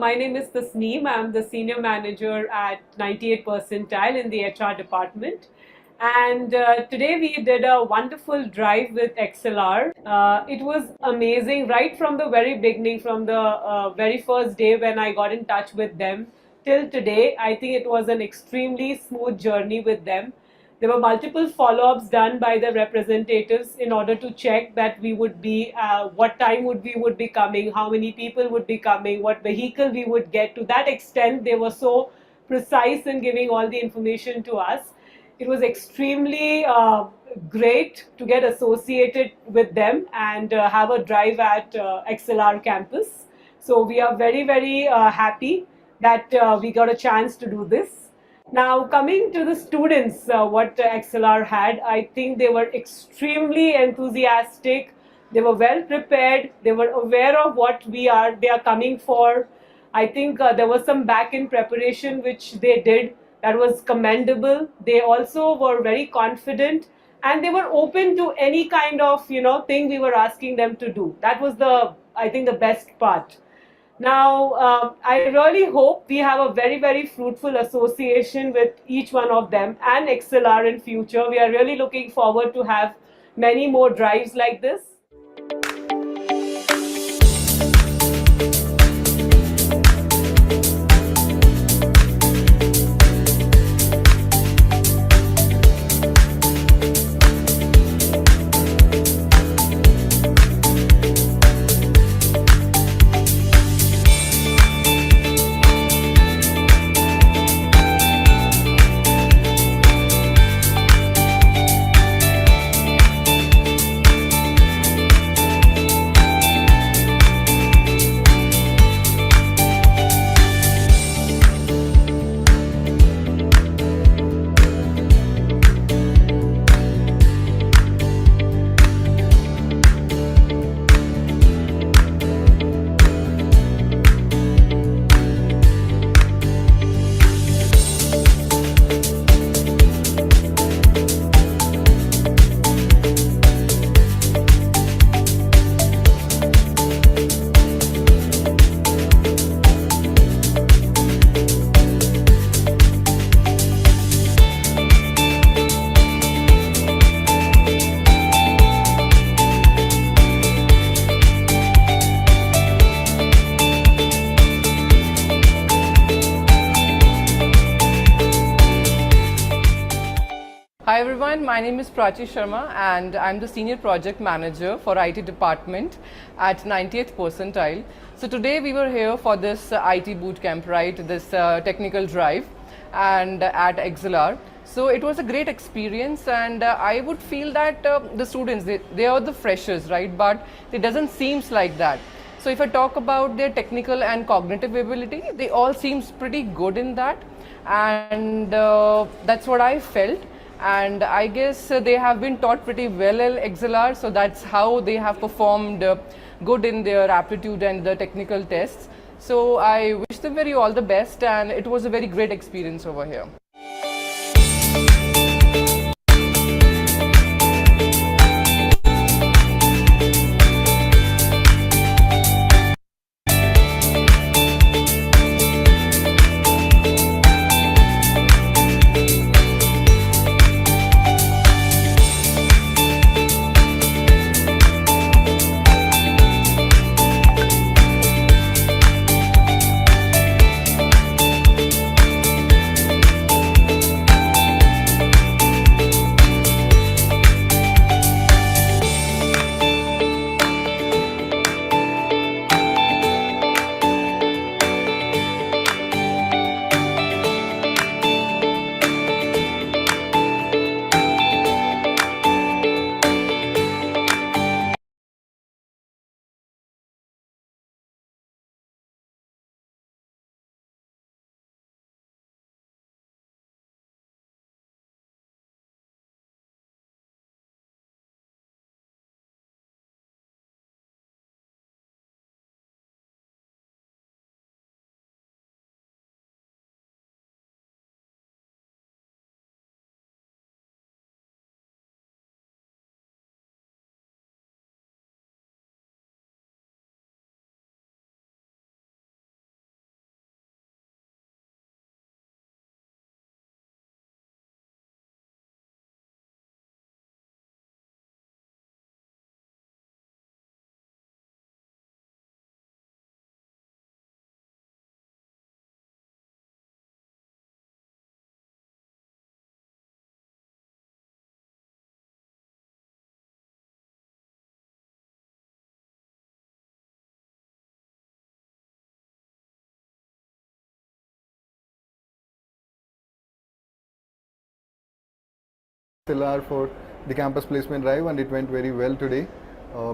my name is Tasneem. I'm the senior manager at 98 percentile in the HR department. And today we did a wonderful drive with XLR. It was amazing right from the very beginning, from the very first day when I got in touch with them till today. I think it was an extremely smooth journey with them. There were multiple follow-ups done by the representatives in order to check that we would be, what time we would be coming, how many people would be coming, what vehicle we would get. To that extent, they were so precise in giving all the information to us. It was extremely great to get associated with them and have a drive at XLR campus. So we are very, very happy that we got a chance to do this. Now, coming to the students, what XLR had, I think they were extremely enthusiastic. They were well prepared. They were aware of what they are coming for. I think there was some back-end preparation which they did that was commendable. They also were very confident and they were open to any kind of, thing we were asking them to do. That was I think, the best part. Now, I really hope we have a very, very fruitful association with each one of them and XLR in future. We are really looking forward to have many more drives like this. Hi everyone, my name is Prachi Sharma and I'm the Senior Project Manager for IT Department at 90th Percentile. So today we were here for this IT Bootcamp, right, this technical drive and at XLR. So it was a great experience and I would feel that the students, they are the freshers, right, but it doesn't seem like that. So if I talk about their technical and cognitive ability, they all seems pretty good in that and that's what I felt. And I guess they have been taught pretty well at XLR, so that's how they have performed good in their aptitude and the technical tests. So I wish them all the best and it was a very great experience over here. XLR for the campus placement drive, and it went very well today.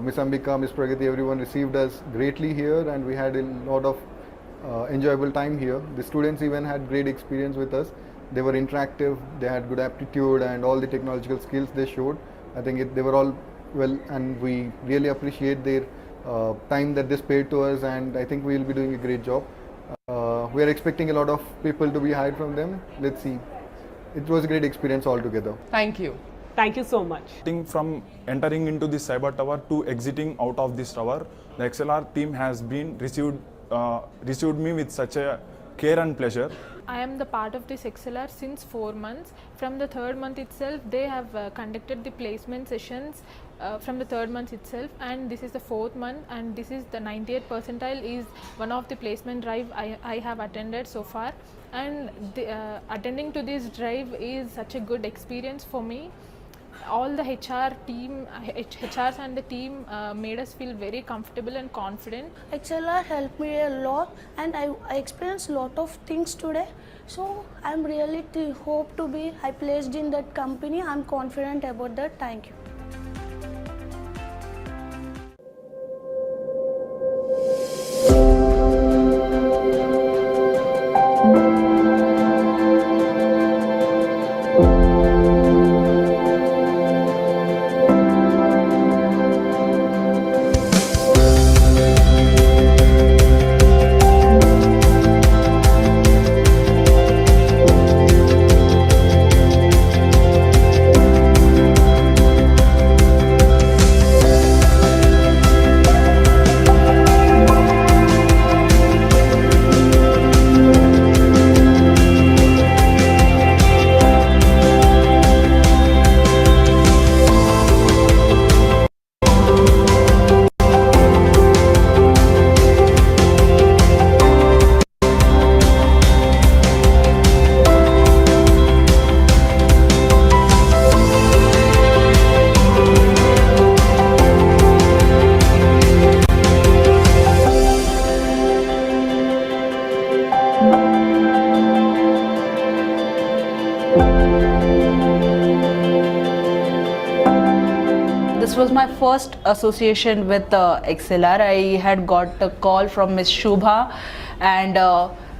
Miss Ambika, Miss Pragati, everyone received us greatly here, and we had a lot of enjoyable time here. The students even had great experience with us. They were interactive, they had good aptitude, and all the technological skills they showed. I think they were all well, and we really appreciate their time that they spared to us, and I think we will be doing a great job. We are expecting a lot of people to be hired from them. Let's see. It was a great experience altogether. Thank you. Thank you so much. From entering into this cyber tower to exiting out of this tower, the XLR team has been received me with such a care and pleasure. I am the part of this XLR since 4 months. From the third month itself, they have conducted the placement sessions from the third month itself, and this is the fourth month, and this is the 98th percentile is one of the placement drive I have attended so far, and attending to this drive is such a good experience for me. All the HRs and the team made us feel very comfortable and confident. XLR helped me a lot, and I experienced a lot of things today. So I'm really hope to be placed in that company. I'm confident about that. Thank you. This was my first association with XLR. I had got a call from Miss Shubha, and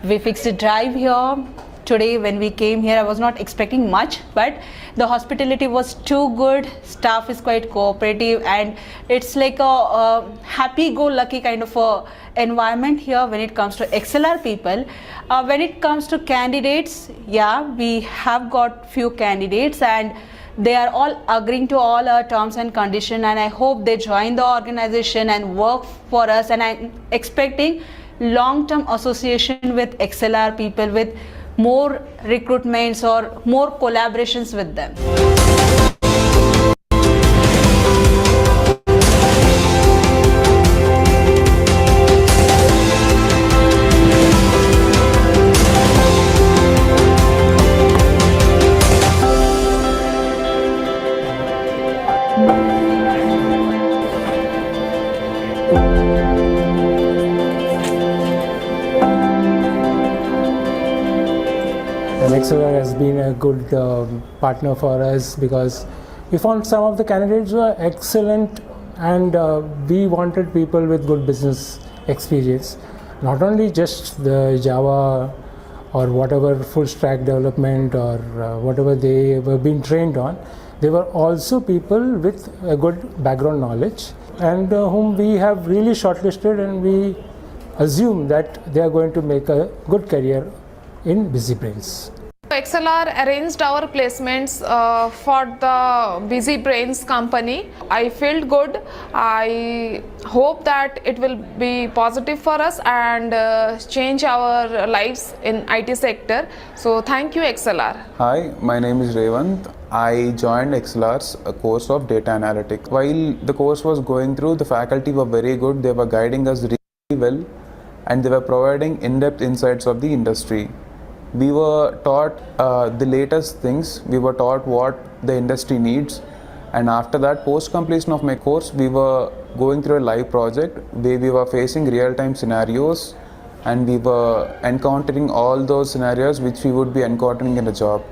we fixed a drive here. Today when we came here, I was not expecting much, but the hospitality was too good. Staff is quite cooperative, and it's like a happy-go-lucky kind of a environment here when it comes to XLR people. When it comes to candidates, yeah, we have got few candidates, and they are all agreeing to all our terms and conditions, and I hope they join the organization and work for us, and I'm expecting long-term association with XLR people, with more recruitments or more collaborations with them. XLR has been a good partner for us because we found some of the candidates were excellent, and we wanted people with good business experience, not only just the Java or whatever full stack development or whatever they were being trained on. They were also people with a good background knowledge, and whom we have really shortlisted, and we assume that they are going to make a good career in Busy Brains. XLR arranged our placements for the Busy Brains company. I felt good. I hope that it will be positive for us and change our lives in IT sector. So thank you, XLR. Hi, my name is Revant. I joined XLR's course of data analytics. While the course was going through, the faculty were very good. They were guiding us really well, and they were providing in-depth insights of the industry. We were taught the latest things, we were taught what the industry needs, and after that, post completion of my course, we were going through a live project where we were facing real-time scenarios, and we were encountering all those scenarios which we would be encountering in a job.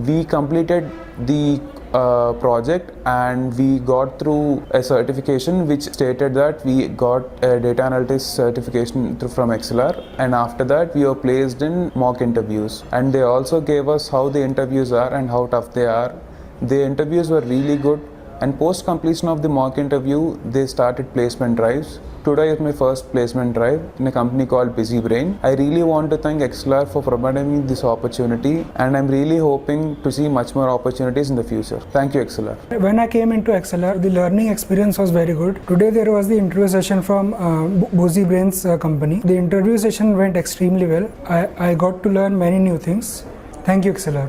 We completed the project, and we got through a certification which stated that we got a data analytics certification from XLR, and after that we were placed in mock interviews, and they also gave us how the interviews are and how tough they are. The interviews were really good, and post completion of the mock interview they started placement drives. Today is my first placement drive in a company called Busy Brain. I really want to thank XLR for providing me this opportunity, and I'm really hoping to see much more opportunities in the future. Thank you, XLR. When I came into XLR, the learning experience was very good. Today there was the interview session from Busy Brain's company. The interview session went extremely well. I got to learn many new things. Thank you, XLR.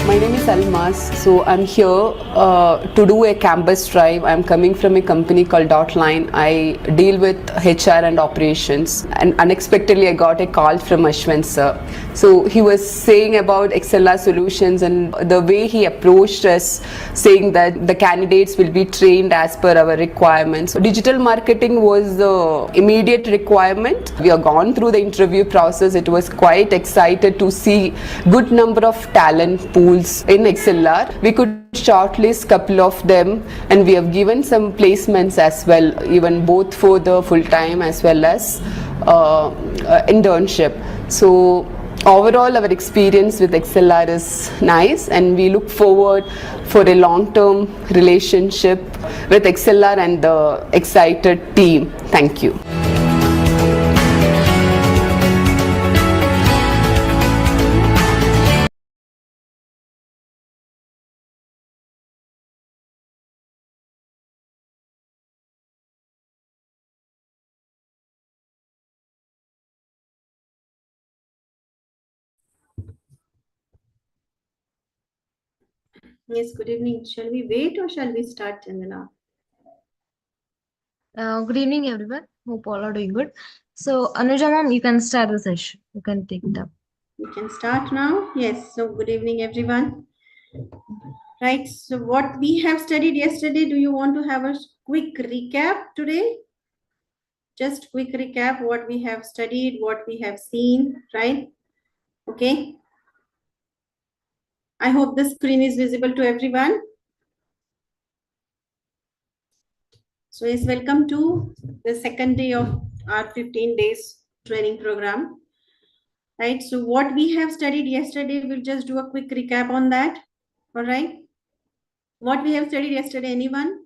My name is Almas. So I'm here to do a campus drive. I'm coming from a company called Dotline. I deal with HR and operations, and unexpectedly I got a call from Ashwin sir. So he was saying about XLR solutions and the way he approached us, saying that the candidates will be trained as per our requirements. Digital marketing was the immediate requirement. We have gone through the interview process. It was quite excited to see good number of talent pools in XLR. We could shortlist couple of them, and we have given some placements as well, even both for the full-time as well as internship. So overall our experience with XLR is nice, and we look forward for a long-term relationship with XLR and the excited team. Thank you. Yes, good evening. Shall we wait or shall we start, Chandana? Good evening, everyone. Hope all are doing good. So, Anuja ma'am, you can start the session. You can take it up. We can start now. Yes. So, good evening, everyone. Right. So, what we have studied yesterday, do you want to have a quick recap today? Just quick recap what we have studied, what we have seen, right? Okay. I hope the screen is visible to everyone. So, yes, welcome to the second day of our 15 days training program. Right, so what we have studied yesterday, we'll just do a quick recap on that. All right, what we have studied yesterday, anyone?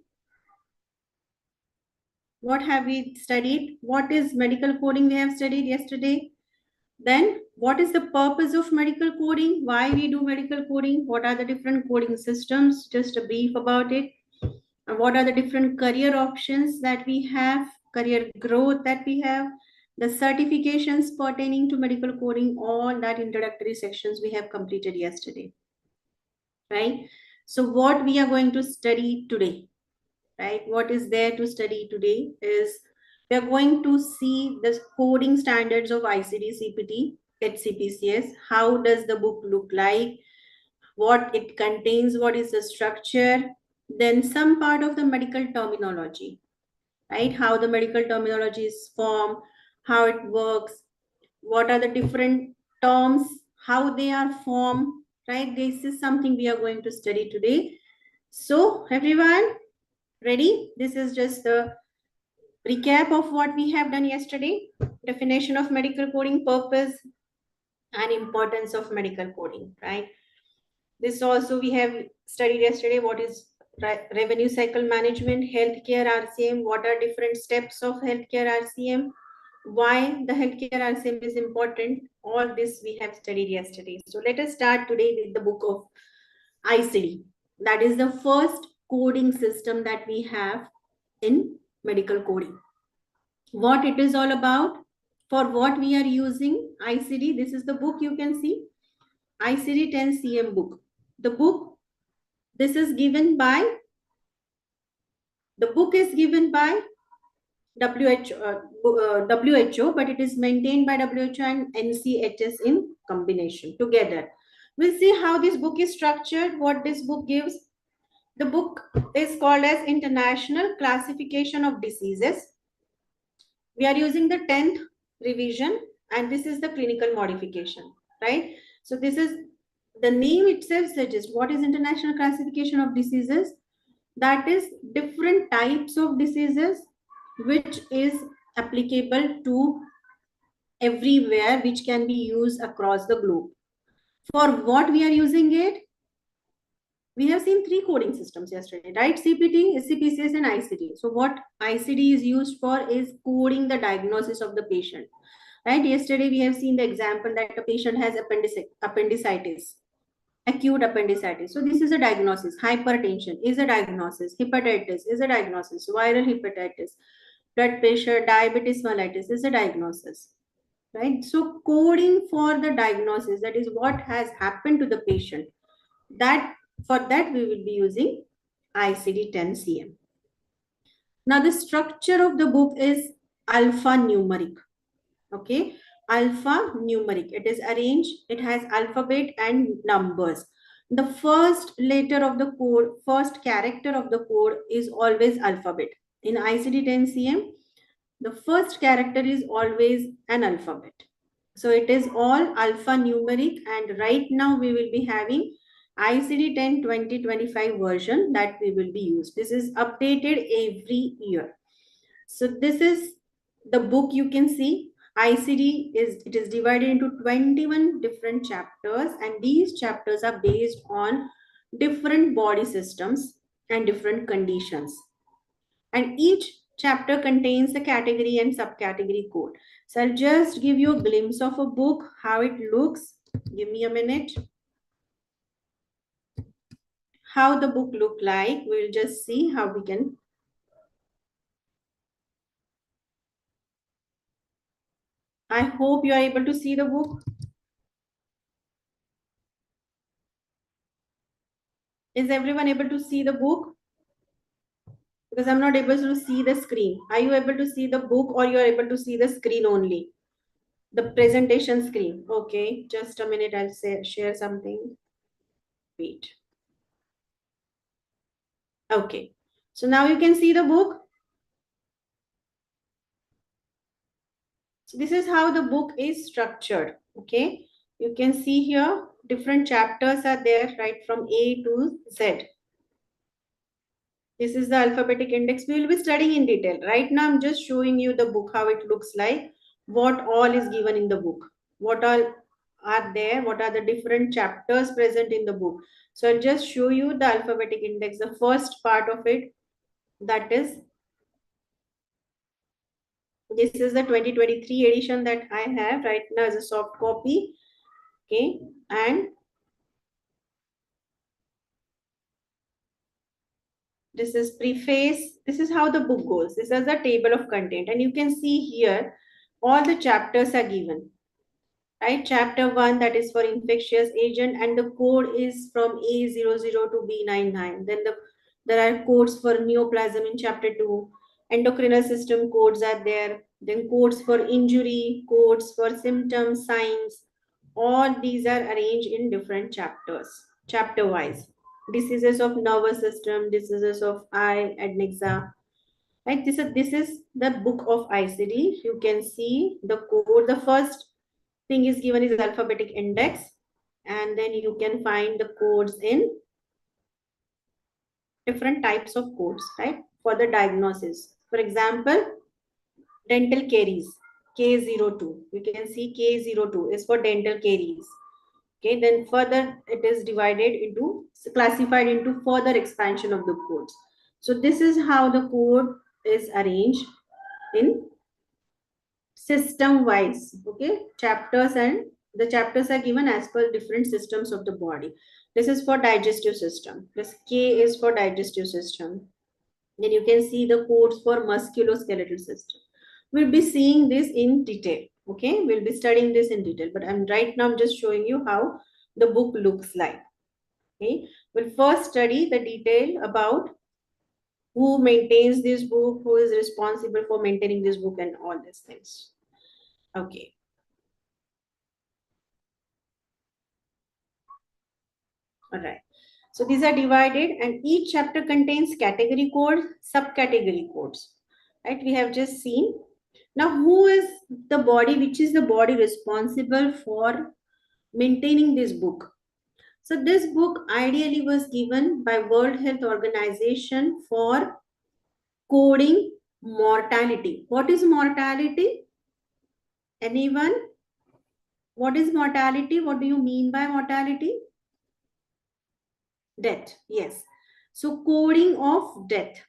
What have we studied? What is medical coding we have studied yesterday? Then what is the purpose of medical coding? Why we do medical coding? What are the different coding systems? Just a brief about it. And what are the different career options that we have, career growth that we have, the certifications pertaining to medical coding, all that introductory sections we have completed yesterday, right? So what we are going to study today, right? What is there to study today is we are going to see the coding standards of ICD CPT, HCPCS. How does the book look like? What it contains, what is the structure, then some part of the medical terminology, right? How the medical terminology is formed, how it works, what are the different terms, how they are formed, right? This is something we are going to study today. So everyone, ready? This is just the recap of what we have done yesterday. Definition of medical coding, purpose and importance of medical coding, right? This also we have studied yesterday. What is revenue cycle management, healthcare RCM, what are different steps of healthcare RCM, why the healthcare RCM is important, all this we have studied yesterday. So let us start today with the book of ICD. That is the first coding system that we have in medical coding. What it is all about, for what we are using ICD, this is the book you can see, ICD 10 CM book. The book, this is given by, the book is given by WHO, but it is maintained by WHO and NCHS in combination together. We'll see how this book is structured, what this book gives. The book is called as International Classification of Diseases. We are using the 10th revision, and this is the clinical modification, right? So this is, the name itself suggests what is International Classification of Diseases. That is different types of diseases which is applicable to everywhere, which can be used across the globe. For what we are using it, we have seen 3 coding systems yesterday, right? CPT, HCPCS and ICD. So what ICD is used for is coding the diagnosis of the patient, right? Yesterday we have seen the example that a patient has appendicitis, acute appendicitis. So this is a diagnosis. Hypertension is a diagnosis. Hepatitis is a diagnosis. Viral hepatitis, blood pressure, diabetes mellitus is a diagnosis, right? So coding for the diagnosis, that is what has happened to the patient, that for that we will be using ICD 10 CM. Now the structure of the book is alphanumeric. Okay, alphanumeric. It is arranged, it has alphabet and numbers. The first letter of the code, first character of the code is always alphabet. In ICD 10 CM, the first character is always an alphabet. So it is all alphanumeric, and right now we will be having ICD 10 2025 version that we will be used. This is updated every year. So this is the book you can see. ICD is divided into 21 different chapters, and these chapters are based on different body systems and different conditions. And each chapter contains the category and subcategory code. So I'll just give you a glimpse of a book, how it looks. Give me a minute. How the book look like, we'll just see how we can. I hope you are able to see the book. Is everyone able to see the book? Because I'm not able to see the screen. Are you able to see the book, or you are able to see the screen only? The presentation screen. Okay, just a minute, I'll share something. Wait. Okay, so now you can see the book. So this is how the book is structured. Okay, you can see here different chapters are there, right from A to Z. This is the alphabetic index. We will be studying in detail. Right now, I'm just showing you the book, how it looks like, what all is given in the book, what all are there, what are the different chapters present in the book. So I'll just show you the alphabetic index, the first part of it, that is, this is the 2023 edition that I have right now as a soft copy. Okay, and this is preface. This is how the book goes. This is the table of content, and you can see here all the chapters are given, right? Chapter 1, that is for infectious agent, and the code is from A00 to B99. Then there are codes for neoplasm in chapter 2. Endocrinal system codes are there. Then codes for injury, codes for symptoms, signs. All these are arranged in different chapters, chapter wise. Diseases of nervous system, diseases of eye, adnexa. Right? This is the book of ICD. You can see the code. The first thing is given is alphabetic index, and then you can find the codes in different types of codes, right? For the diagnosis. For example, dental caries, K02. You can see K02 is for dental caries. Okay, then further it is divided into, classified into further expansion of the codes. So this is how the code is arranged in system wise. Okay, chapters, and the chapters are given as per different systems of the body. This is for digestive system. This K is for digestive system. Then you can see the codes for musculoskeletal system. We'll be seeing this in detail. Okay, we'll be studying this in detail, but I'm right now just showing you how the book looks like. Okay, we'll first study the detail about who maintains this book, who is responsible for maintaining this book, and all these things. Okay. All right. So these are divided, and each chapter contains category codes, subcategory codes. Right? We have just seen. Now, who is the body? Which is the body responsible for maintaining this book? So this book ideally was given by World Health Organization for coding mortality. What is mortality? Anyone? What is mortality? What do you mean by mortality? Death. Yes. So coding of death.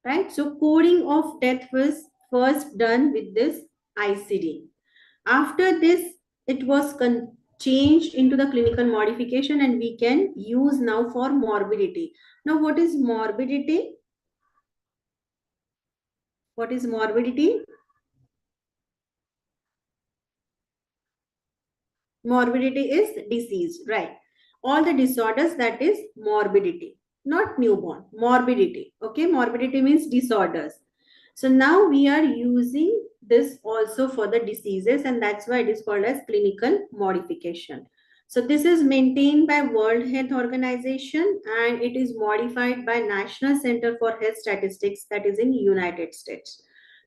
Right? So coding of death was first done with this ICD. After this, it was changed into the clinical modification, and we can use now for morbidity. Now, what is morbidity? What is morbidity? Morbidity is disease, right? All the disorders, that is morbidity, not newborn, morbidity. Okay, morbidity means disorders. So now we are using this also for the diseases, and that's why it is called as clinical modification. So this is maintained by World Health Organization, and it is modified by National Center for Health Statistics, that is in United States.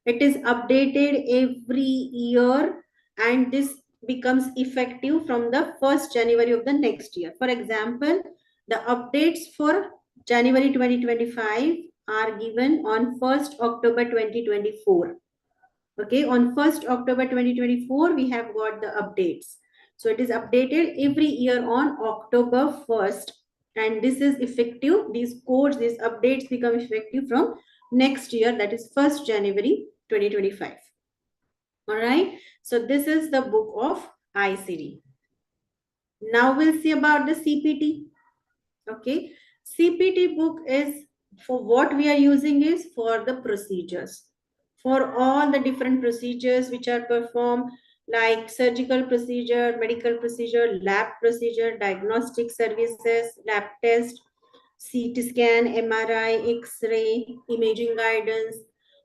It is updated every year, and this becomes effective from the 1st January of the next year. For example, the updates for January 2025 are given on 1st October 2024. Okay, on 1st October 2024, we have got the updates. So it is updated every year on October 1st. And this is effective, these codes, these updates become effective from next year, that is 1st January 2025. All right, so this is the book of ICD. Now we'll see about the CPT. Okay, CPT book is for what we are using is for the procedures. For all the different procedures which are performed, like surgical procedure, medical procedure, lab procedure, diagnostic services, lab test, CT scan, MRI, X-ray, imaging guidance,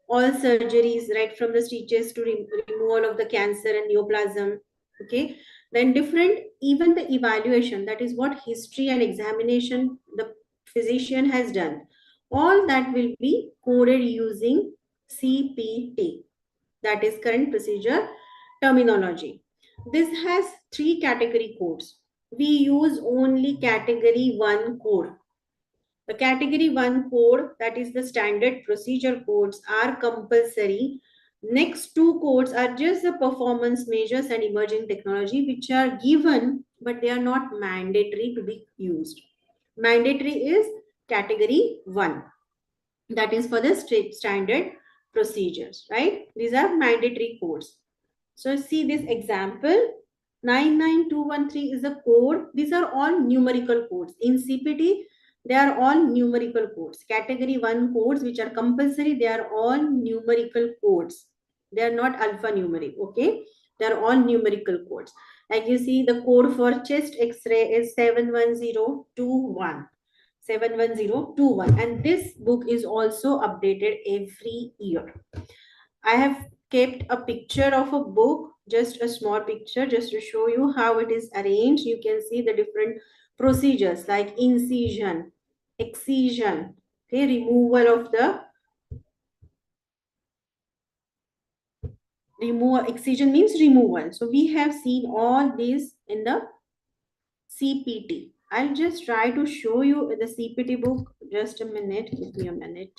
all surgeries, right from the stitches to removal of the cancer and neoplasm. Okay, then different, even the evaluation, that is what history and examination the physician has done, all that will be coded using CPT, that is current procedure terminology. This has 3 category codes. We use only category 1 code. The category 1 code, that is the standard procedure codes, are compulsory. Next 2 codes are just the performance measures and emerging technology, which are given, but they are not mandatory to be used. Mandatory is category 1. That is for the standard procedures, right? These are mandatory codes. So see this example, 99213 is a code. These are all numerical codes. In CPT, they are all numerical codes. Category 1 codes, which are compulsory, they are all numerical codes. They are not alphanumeric, okay? They are all numerical codes. Like you see, the code for chest X-ray is 71021. 71021, and this book is also updated every year. I have kept a picture of a book, just a small picture, just to show you how it is arranged. You can see the different procedures like incision, excision, okay, removal of the excision means removal. So we have seen all these in the CPT. I'll just try to show you the CPT book. Just a minute, give me a minute.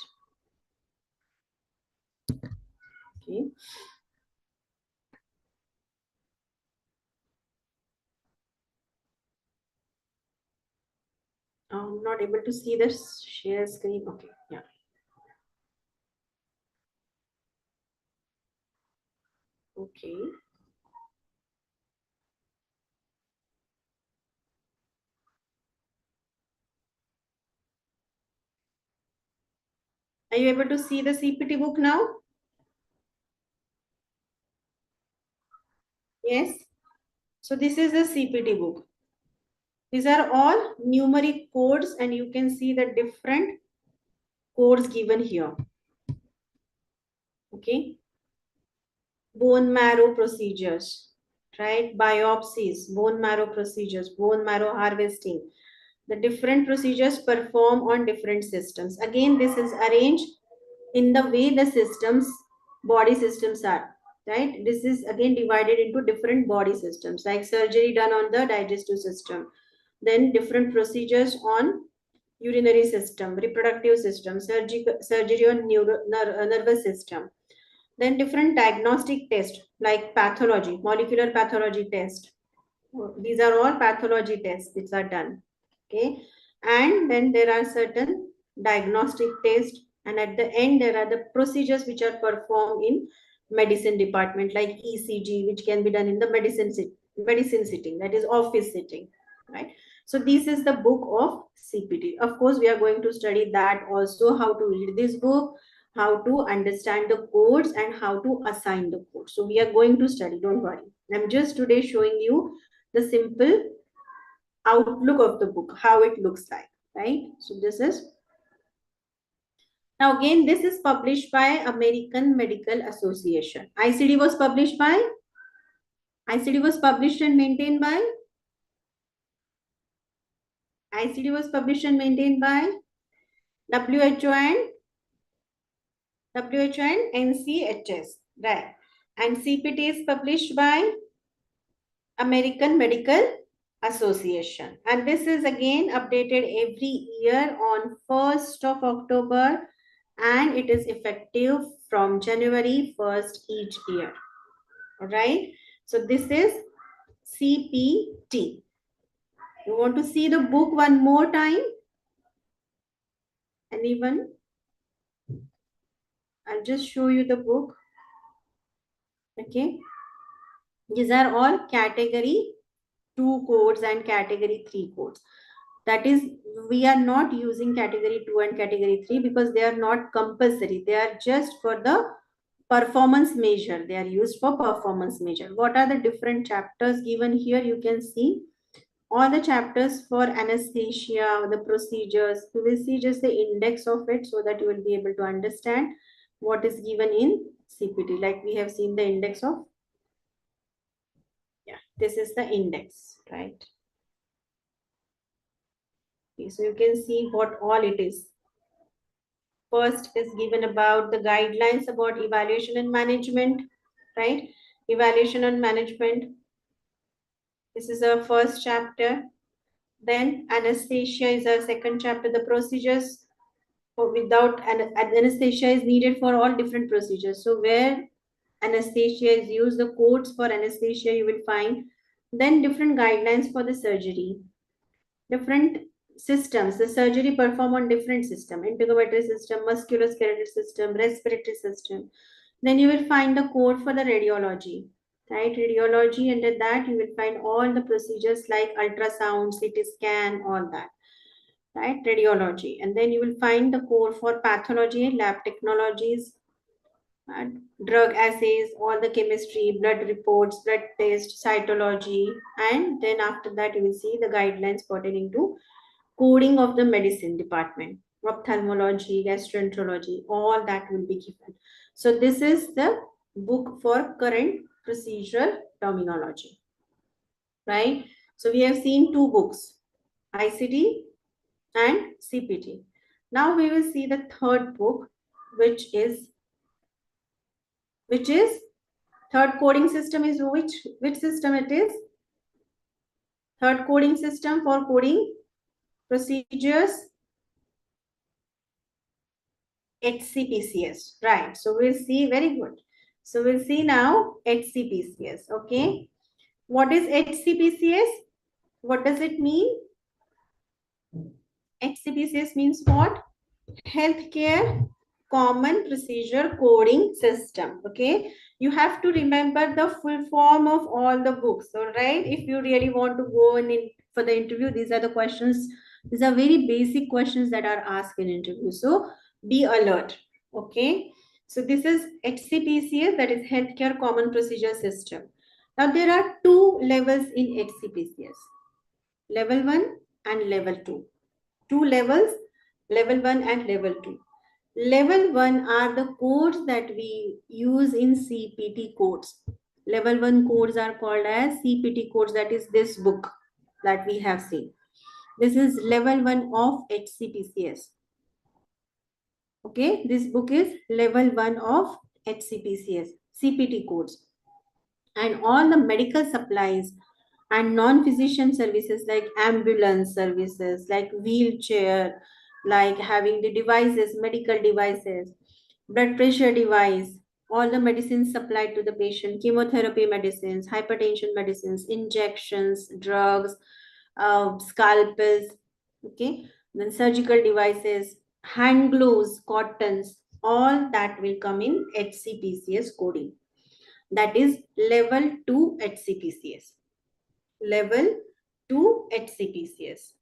Okay. I'm not able to see the share screen. Okay, yeah. Okay. Are you able to see the CPT book now? Yes. So this is the CPT book. These are all numeric codes and you can see the different codes given here. Okay. Bone marrow procedures, right? Biopsies, bone marrow procedures, bone marrow harvesting. The different procedures perform on different systems. Again, this is arranged in the way the systems, body systems are, right? This is again divided into different body systems, like surgery done on the digestive system, then different procedures on urinary system, reproductive system, surgery on nervous system, then different diagnostic tests like pathology, molecular pathology test. These are all pathology tests which are done. Okay. And then there are certain diagnostic tests. And at the end, there are the procedures which are performed in medicine department like ECG, which can be done in the medicine sitting, that is office sitting, right? So this is the book of CPT. Of course, we are going to study that also, how to read this book, how to understand the codes and how to assign the codes. So we are going to study, don't worry. I'm just today showing you the simple outlook of the book, how it looks like, right? So this is, now again, this is published by American Medical Association. ICD was published and maintained by ICD was published and maintained by WHO and NCHS, right? And CPT is published by American Medical Association. And this is again updated every year on 1st of October and it is effective from January 1st each year. All right. So this is CPT. You want to see the book one more time? Anyone? I'll just show you the book. Okay. These are all category 2 codes and category 3 codes. That is, we are not using category 2 and category 3 because they are not compulsory. They are just for the performance measure. They are used for performance measure. What are the different chapters given here? You can see all the chapters for anesthesia, the procedures. You will see just the index of it so that you will be able to understand what is given in CPT. Like we have seen the index of, yeah, this is the index, right? Okay, so you can see what all it is. First is given about the guidelines about evaluation and management, right? Evaluation and management. This is our first chapter. Then anesthesia is our second chapter. The procedures without anesthesia is needed for all different procedures. So where anesthesia is used, the codes for anesthesia you will find. Then different guidelines for the surgery. Different systems. The surgery perform on different system, integumentary system, musculoskeletal system, respiratory system. Then you will find the code for the radiology, right? Radiology, under that you will find all the procedures like ultrasound, CT scan, all that, right? Radiology. And then you will find the code for pathology, lab technologies, and drug assays, all the chemistry, blood reports, blood test, cytology, and then after that you will see the guidelines pertaining to coding of the medicine department, ophthalmology, gastroenterology, all that will be given. So this is the book for current procedural terminology, right? So we have seen two books, ICD and CPT. Now we will see the third book, which is third coding system is which system it is? Third coding system for coding procedures, HCPCS, right? So we'll see, very good. So we'll see now HCPCS, okay? What is HCPCS? What does it mean? HCPCS means what? Healthcare Common Procedure Coding System. Okay, you have to remember the full form of all the books. All right, if you really want to go in for the interview, these are the questions. These are very basic questions that are asked in interview. So be alert. Okay, so this is HCPCS, that is Healthcare Common Procedure System. Now there are two levels in HCPCS, level 1 and level 2. Two levels, level 1 and level 2. Level 1 are the codes that we use in CPT codes. Level 1 codes are called as CPT codes, that is this book that we have seen. This is level 1 of HCPCS. Okay, this book is level 1 of HCPCS, CPT codes. And all the medical supplies and non-physician services like ambulance services, like wheelchair, like having the devices, medical devices, blood pressure device, all the medicines supplied to the patient, chemotherapy medicines, hypertension medicines, injections, drugs, scalpels, okay, then surgical devices, hand gloves, cottons, all that will come in HCPCS coding. That is level 2 HCPCS. Level 2 HCPCS.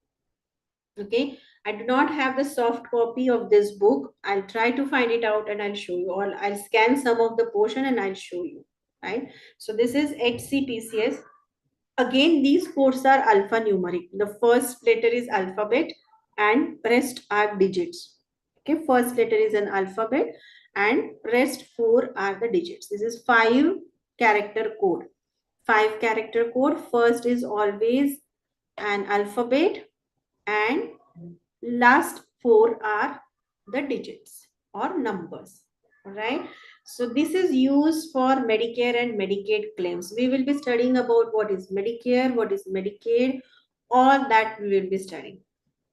Okay, I do not have the soft copy of this book. I'll try to find it out and I'll show you, or I'll scan some of the portion and I'll show you, right? So this is HCPCS. Again, these codes are alphanumeric. The first letter is alphabet and rest are digits. Okay, first letter is an alphabet and rest 4 are the digits. This is 5-character code. 5-character code. First is always an alphabet and last 4 are the digits or numbers. All right. So this is used for Medicare and Medicaid claims. We will be studying about what is Medicare, what is Medicaid, all that we will be studying.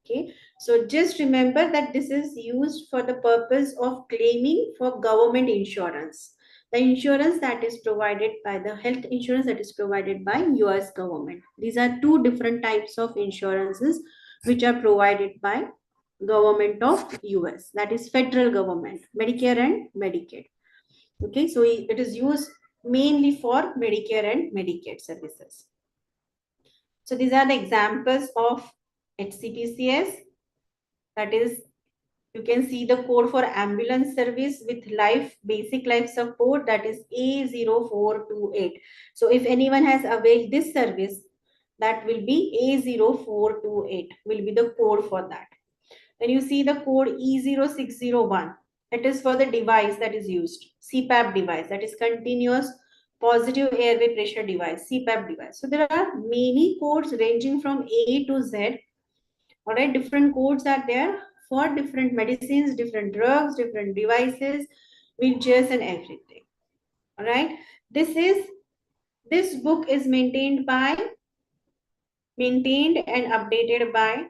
Okay, so just remember that this is used for the purpose of claiming for government insurance. The insurance that is provided by the health insurance that is provided by US government. These are two different types of insurances which are provided by government of US, that is federal government, Medicare and Medicaid. Okay, so it is used mainly for Medicare and Medicaid services. So these are the examples of HCPCS. That is, you can see the code for ambulance service with basic life support, that is A0428. So if anyone has availed this service, that will be A0428 will be the code for that. Then you see the code E0601. It is for the device that is used, CPAP device, that is continuous positive airway pressure device, CPAP device. So there are many codes ranging from A to Z. All right, different codes are there for different medicines, different drugs, different devices, wheelchairs and everything. All right, this book is maintained and updated by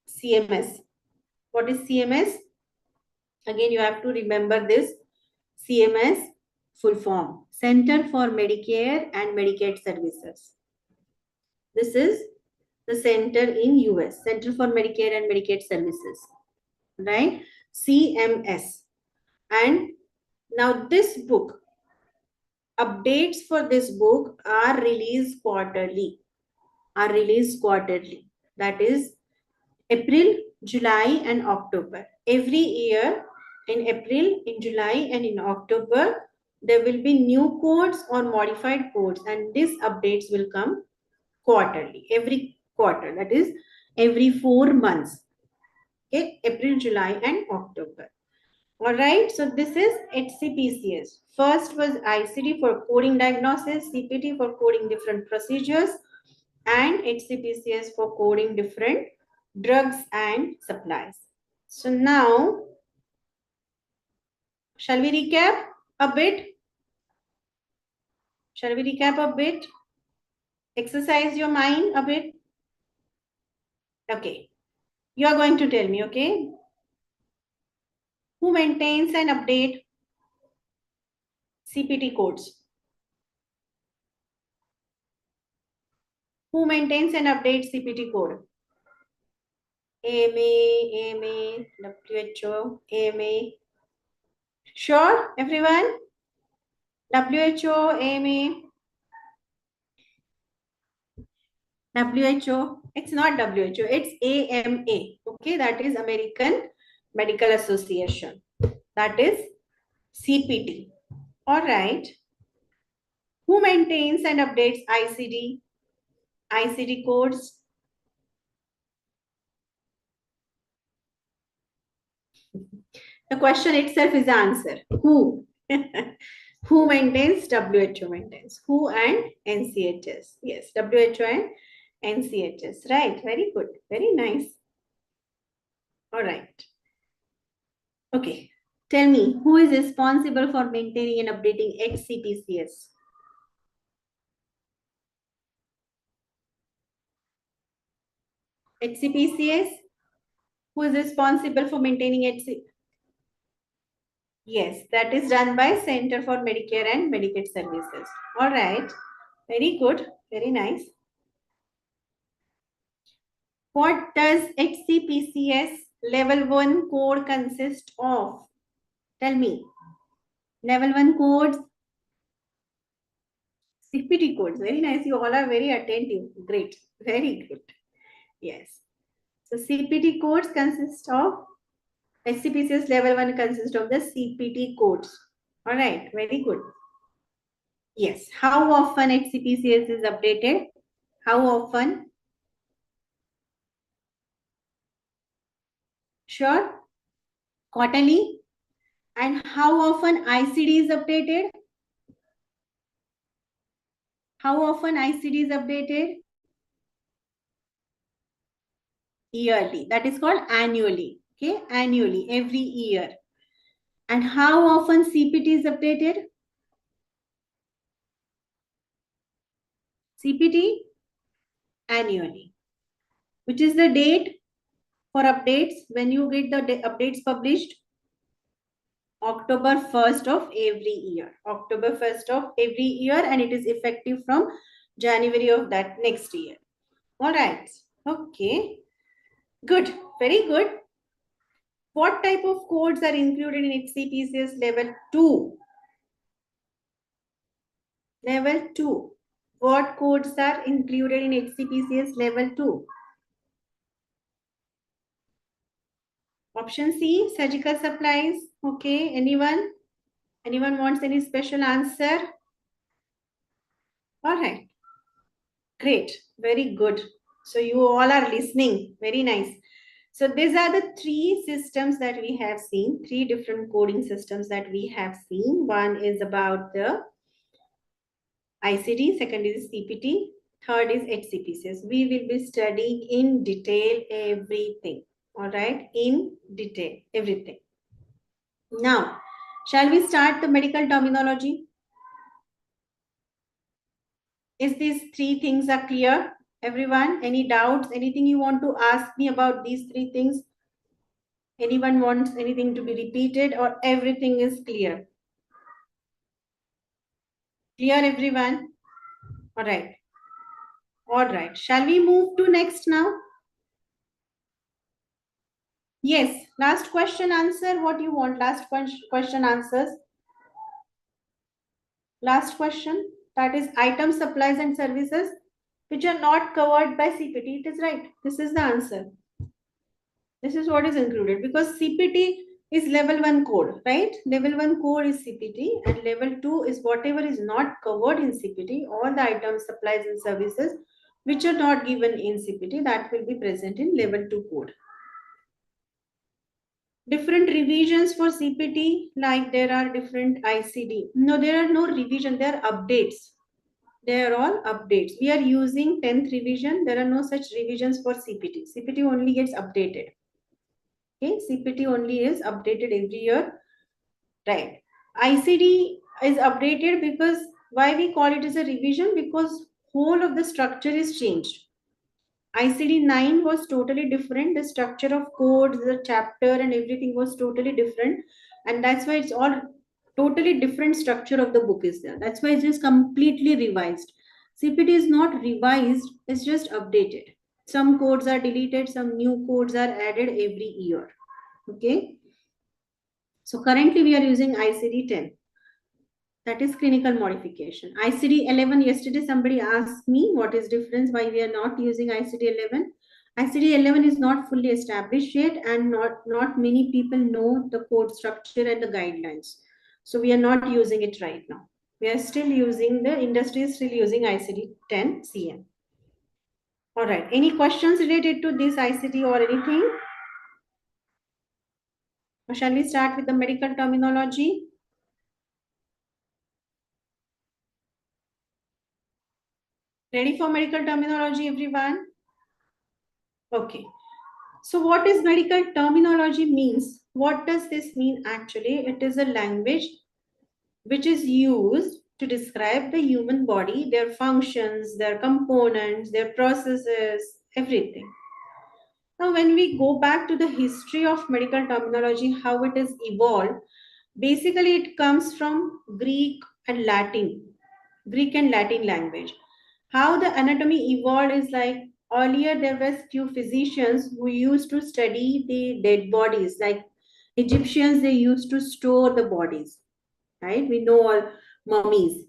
CMS. What is CMS? Again, you have to remember this. CMS full form, Center for Medicare and Medicaid Services. This is the center in US, Center for Medicare and Medicaid Services, right? CMS. And now this book, updates for this book are released quarterly. That is April, July and October. Every year in April, in July and in October, there will be new codes or modified codes, and these updates will come quarterly, every quarter, that is every 4 months. Okay, April, July and October. All right, so this is HCPCS. First was ICD for coding diagnosis, CPT for coding different procedures, and HCPCS for coding different drugs and supplies. So now, shall we recap a bit? Exercise your mind a bit. Okay, you are going to tell me, okay? Who maintains and update CPT codes? Who maintains and updates CPT code? AMA, WHO, AMA. Sure, everyone? WHO, AMA. WHO, it's not WHO, it's AMA. Okay, that is American Medical Association. That is CPT. All right. Who maintains and updates ICD? ICD codes? The question itself is the answer. Who? Who maintains? WHO maintains. Who and NCHS? Yes, WHO and NCHS. Right, very good. Very nice. All right. Okay. Tell me, who is responsible for maintaining and updating HCPCS? HCPCS? Who is responsible for maintaining HCPCS? Yes, that is done by Center for Medicare and Medicaid Services. All right. Very good. Very nice. What does HCPCS level 1 code consist of? Tell me. Level 1 codes. CPT codes. Very nice. You all are very attentive. Great. Very good. Yes. So CPT codes consist of HCPCS level 1 consists of the CPT codes. All right. Very good. Yes. How often HCPCS is updated? How often? Sure. Quarterly. And how often ICD is updated? How often ICD is updated? Yearly. That is called annually. Okay. Annually. Every year. And how often CPT is updated? CPT annually. Which is the date for updates when you get the updates published? October 1st of every year. October 1st of every year, and it is effective from January of that next year. All right. Okay. Good. Very good. What type of codes are included in HCPCS level 2? Level 2. What codes are included in HCPCS level 2? Option C, surgical supplies. Okay, anyone? Anyone wants any special answer? All right. Great. Very good. So you all are listening. Very nice. So these are the three systems that we have seen, three different coding systems that we have seen. One is about the ICD, second is CPT, third is HCPCS. We will be studying in detail everything. All right, in detail, everything. Now, shall we start the medical terminology? Is these three things are clear? Everyone, any doubts, anything you want to ask me about these three things? Anyone wants anything to be repeated, or everything is clear? Clear, everyone? All right. All right. Shall we move to next now? Yes. Last question answer. What you want? Last question answers. Last question. That is item supplies and services which are not covered by CPT. It is right. This is the answer. This is what is included because CPT is level 1 code, right? Level 1 code is CPT and level 2 is whatever is not covered in CPT, all the items, supplies and services which are not given in CPT, that will be present in level 2 code. Different revisions for CPT, like there are different ICD. No, there are no revision, there are updates. They are all updates. We are using 10th revision. There are no such revisions for CPT. CPT only gets updated. Okay, CPT only is updated every year. Right. ICD is updated because why we call it as a revision? Because whole of the structure is changed. ICD 9 was totally different. The structure of codes, the chapter and everything was totally different. And that's why it's all totally different structure of the book is there. That's why it's just completely revised. CPT is not revised, it's just updated. Some codes are deleted, some new codes are added every year. Okay. So currently we are using ICD-10. That is clinical modification. ICD-11, yesterday somebody asked me what is difference, why we are not using ICD-11. ICD-11 is not fully established yet, and not many people know the code structure and the guidelines. So we are not using it right now. We are still using, the industry is still using ICD-10 CM. All right. Any questions related to this ICD or anything? Or shall we start with the medical terminology? Ready for medical terminology, everyone? Okay. So what is medical terminology means? What does this mean actually? It is a language which is used to describe the human body, their functions, their components, their processes, everything. Now, when we go back to the history of medical terminology, how it is evolved, basically it comes from Greek and Latin language. How the anatomy evolved is like, earlier there was few physicians who used to study the dead bodies, like Egyptians, they used to store the bodies, right? We know all mummies,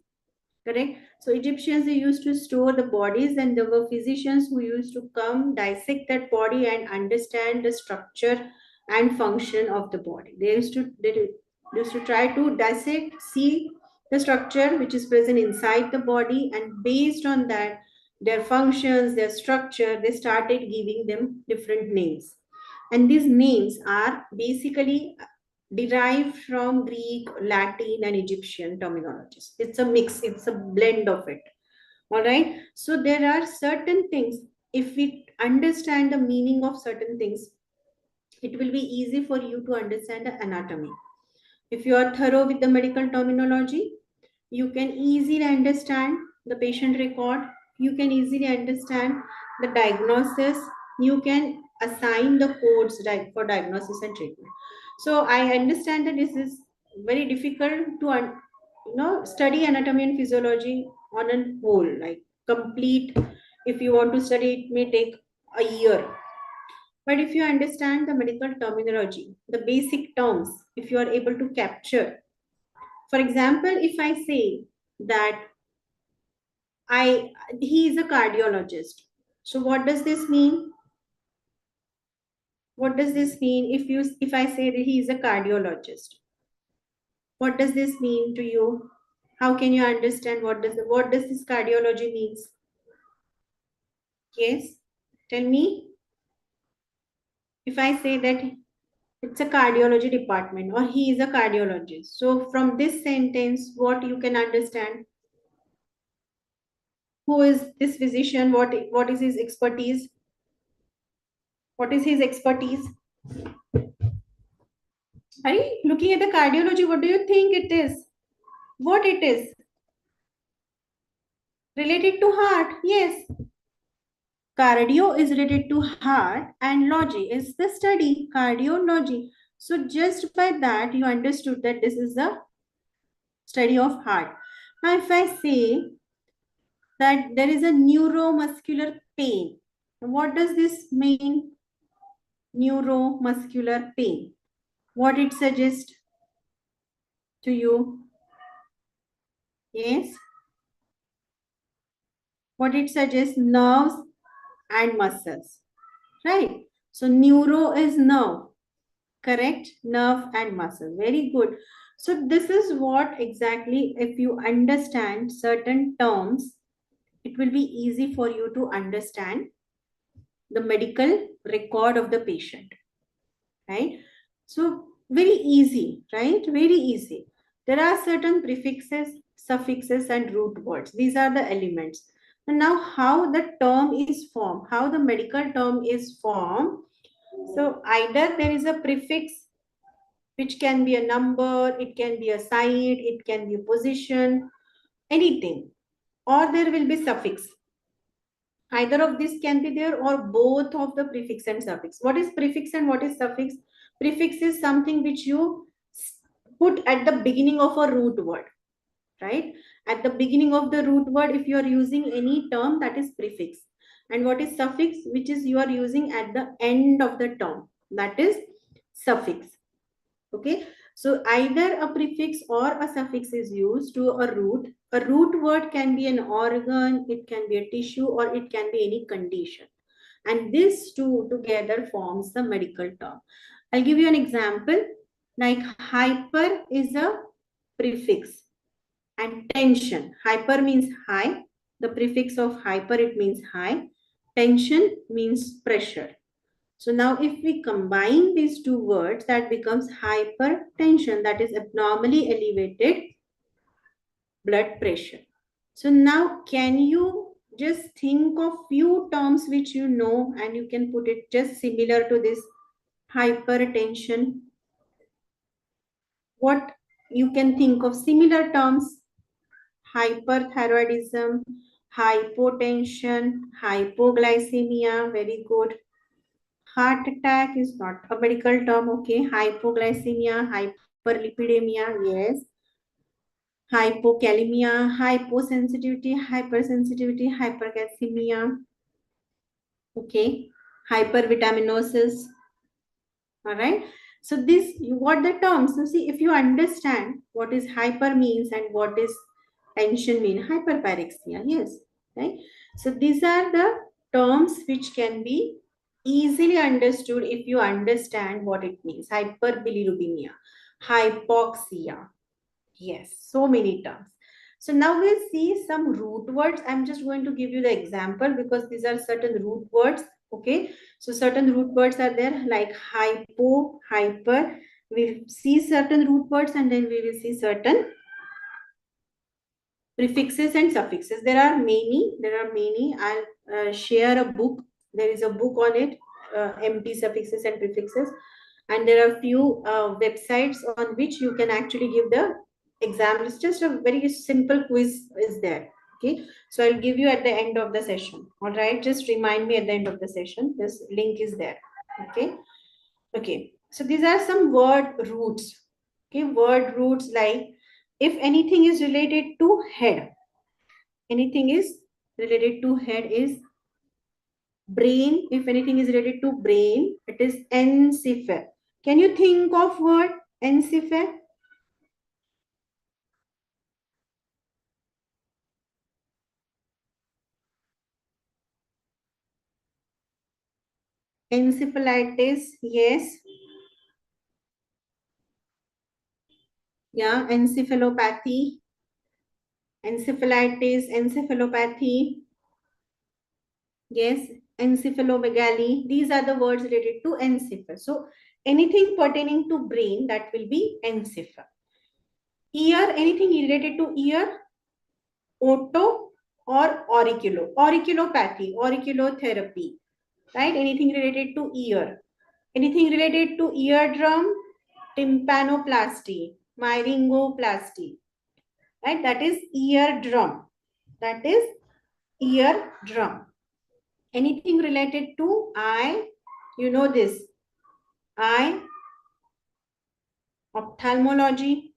correct? So Egyptians, they used to store the bodies, and there were physicians who used to come dissect that body and understand the structure and function of the body. They used to try to dissect, see the structure which is present inside the body, and based on that, their functions, their structure, they started giving them different names. And these names are basically derived from Greek, Latin, and Egyptian terminologies. It's a mix, it's a blend of it. All right. So there are certain things, if we understand the meaning of certain things, it will be easy for you to understand the anatomy. If you are thorough with the medical terminology, you can easily understand the patient record, you can easily understand the diagnosis, you can assign the codes for diagnosis and treatment. So I understand that this is very difficult to study anatomy and physiology on a whole, like complete. If you want to study, it may take a year. But if you understand the medical terminology, the basic terms, if you are able to capture, for example, if I say that he is a cardiologist, so what does this mean? What does this mean if I say that he is a cardiologist? What does this mean to you? How can you understand what does this cardiology means? Yes, tell me. If I say that it's a cardiology department or he is a cardiologist, so from this sentence, what you can understand? Who is this physician? What is his expertise? What is his expertise? Are you looking at the cardiology? What do you think it is? What it is? Related to heart? Yes. Cardio is related to heart, and logy is the study, cardiology. So just by that, you understood that this is the study of heart. Now, if I say that there is a neuromuscular pain, what does this mean? Neuromuscular pain. What it suggests to you? Yes. What it suggests? Nerves and muscles, right? So neuro is nerve, correct? Nerve and muscle. Very good. So this is what exactly, if you understand certain terms, it will be easy for you to understand the medical record of the patient, right? So very easy, right? Very easy. There are certain prefixes, suffixes, and root words. These are the elements. And now how the term is formed, how the medical term is formed. So either there is a prefix, which can be a number, it can be a side, it can be a position, anything, or there will be suffix. Either of these can be there, or both of the prefix and suffix. What is prefix and what is suffix? Prefix is something which you put at the beginning of a root word, right? At the beginning of the root word, if you are using any term, that is prefix. And what is suffix? Which is you are using at the end of the term. That is suffix. Okay. So either a prefix or a suffix is used to a root. A root word can be an organ, it can be a tissue, or it can be any condition. And these two together forms the medical term. I'll give you an example. Like hyper is a prefix, and tension. Hyper means high. The prefix of hyper, it means high. Tension means pressure. So now if we combine these two words, that becomes hypertension, that is abnormally elevated blood pressure. So now can you just think of few terms which you know and you can put it just similar to this hypertension? What you can think of similar terms? Hyperthyroidism, hypotension, hypoglycemia, very good. Heart attack is not a medical term, okay. Hypoglycemia, hyperlipidemia, yes. Hypokalemia, hyposensitivity, hypersensitivity, hypercalcemia, okay. Hypervitaminosis, all right. So this, what the terms, so see, if you understand what is hyper means and what is tension mean, hyperpyrexia, yes, right. So these are the terms which can be easily understood if you understand what it means. Hyperbilirubemia, hypoxia, yes, so many terms. So now we'll see some root words. I'm just going to give you the example because these are certain root words. Okay, so certain root words are there like hypo, hyper. We'll see certain root words and then we will see certain prefixes and suffixes. There are many. I'll share a book. There is a book on it, empty suffixes and prefixes. And there are few websites on which you can actually give the exam. It's just a very simple quiz is there. Okay, so I'll give you at the end of the session. All right, just remind me at the end of the session. This link is there. Okay, okay. So these are some word roots. Okay, word roots like if anything is related to head, anything is related to head is brain. If anything is related to brain, it is encephalon. Can you think of word encephalon? Encephalitis, yes. Yeah, encephalopathy, encephalitis, encephalopathy. Yes, encephalomegaly. These are the words related to encephal. So anything pertaining to brain, that will be encephal. Ear, anything related to ear, oto or auriculo. Auriculopathy, auriculotherapy, right? Anything related to ear. Anything related to eardrum, tympanoplasty, myringoplasty, right? That is eardrum. That is eardrum. Anything related to eye, you know this, eye, ophthalmology,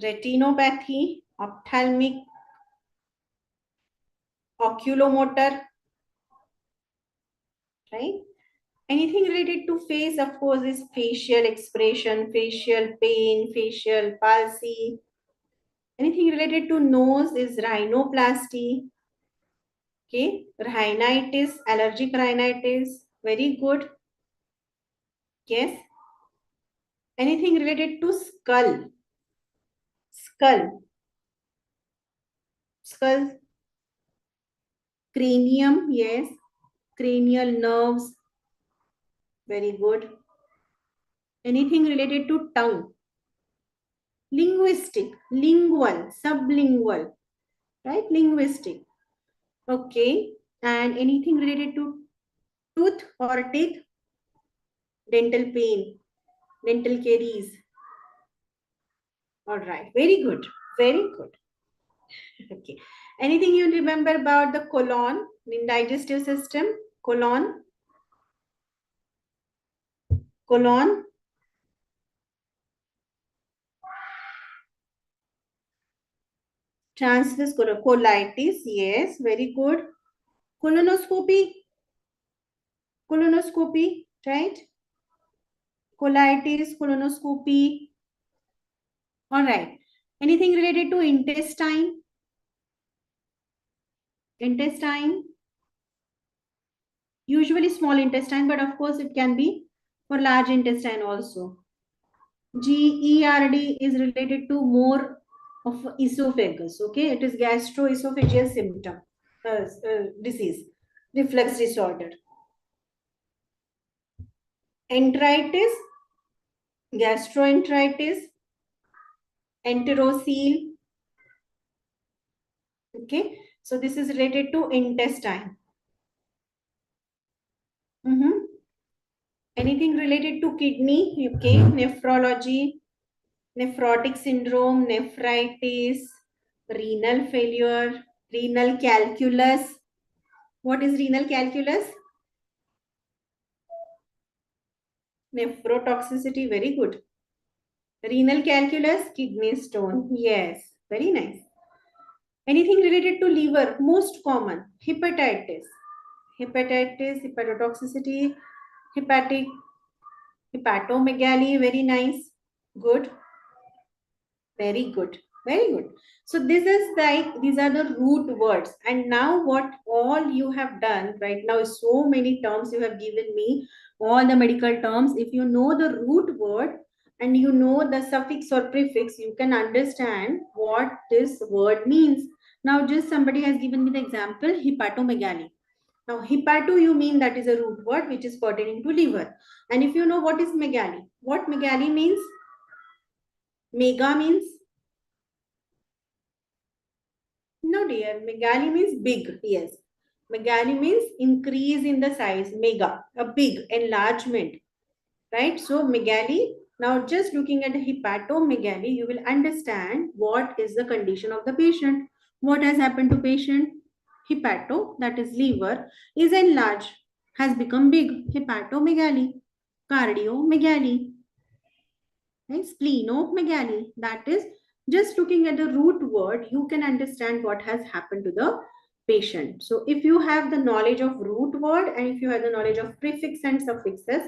retinopathy, ophthalmic, oculomotor, right? Anything related to face, of course, is facial expression, facial pain, facial palsy. Anything related to nose is rhinoplasty. Okay, rhinitis, allergic rhinitis, very good. Yes. Anything related to skull, skull, skull, cranium, yes, cranial nerves, very good. Anything related to tongue, linguistic, lingual, sublingual, right? Linguistic. Okay. And anything related to tooth or teeth, dental pain, dental caries. All right. Very good. Very good. Okay. Anything you remember about the colon in digestive system? Colon. Colon. Transverse colitis. Yes. Very good. Colonoscopy, colonoscopy, right? Colitis, colonoscopy. All right. Anything related to intestine? Intestine. Usually small intestine, but of course it can be for large intestine also. GERD is related to more of esophagus. Okay, it is gastroesophageal symptom, disease, reflux disorder. Enteritis, gastroenteritis, enterocele. Okay, so this is related to intestine. Anything related to kidney? Okay, nephrology, nephrotic syndrome, nephritis, renal failure, renal calculus. What is renal calculus? Nephrotoxicity, very good. Renal calculus, kidney stone. Yes, very nice. Anything related to liver, most common, hepatitis. Hepatitis, hepatotoxicity, hepatic, hepatomegaly, very nice. Good. Very good. Very good. So this is like, these are the root words. And now what all you have done right now is so many terms you have given me, all the medical terms. If you know the root word and you know the suffix or prefix, you can understand what this word means. Now just somebody has given me the example, hepatomegaly. Now hepato, you mean that is a root word which is pertaining to liver. And if you know what is megaly, what megaly means? Mega means? No, dear. Megaly means big. Yes. Megaly means increase in the size. Mega, a big enlargement. Right? So, megaly. Now, just looking at the hepatomegaly, you will understand what is the condition of the patient. What has happened to patient? Hepato, that is liver, is enlarged, has become big. Hepatomegaly. Cardiomegaly. Right? Splenomegaly. That is, just looking at the root word, you can understand what has happened to the patient. So if you have the knowledge of root word and if you have the knowledge of prefix and suffixes,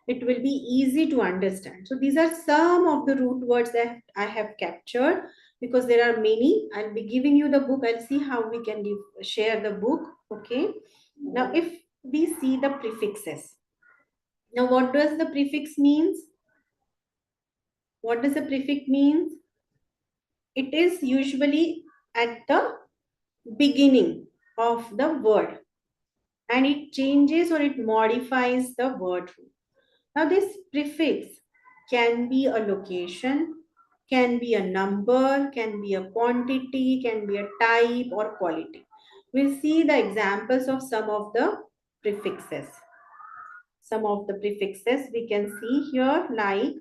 it will be easy to understand. So these are some of the root words that I have captured because there are many. I'll be giving you the book. I'll see how we can share the book. Okay. Now, if we see the prefixes. Now, what does the prefix means? What does the prefix mean? It is usually at the beginning of the word and it changes or it modifies the word. Now this prefix can be a location, can be a number, can be a quantity, can be a type or quality. We'll see the examples of some of the prefixes. Some of the prefixes we can see here, like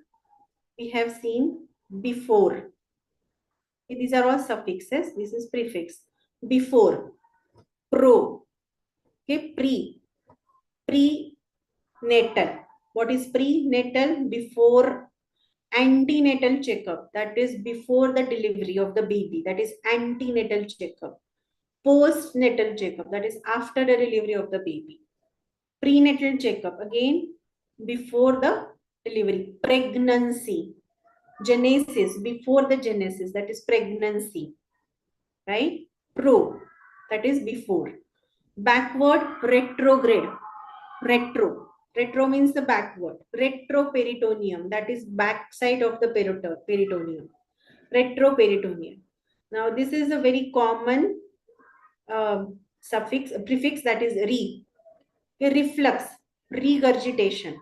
we have seen before. These are all suffixes. This is prefix. Before, pro, okay, prenatal. What is prenatal? Before antenatal checkup. That is before the delivery of the baby. That is antenatal checkup. Postnatal checkup. That is after the delivery of the baby. Prenatal checkup. Again, before the delivery. Pregnancy. Genesis, before the genesis, that is pregnancy, right? Pro, that is before. Backward, retrograde. Retro means the backward. Retroperitoneum, that is backside of the peritoneum. Retroperitoneum. Now this is a very common prefix, that is re. A reflux, regurgitation.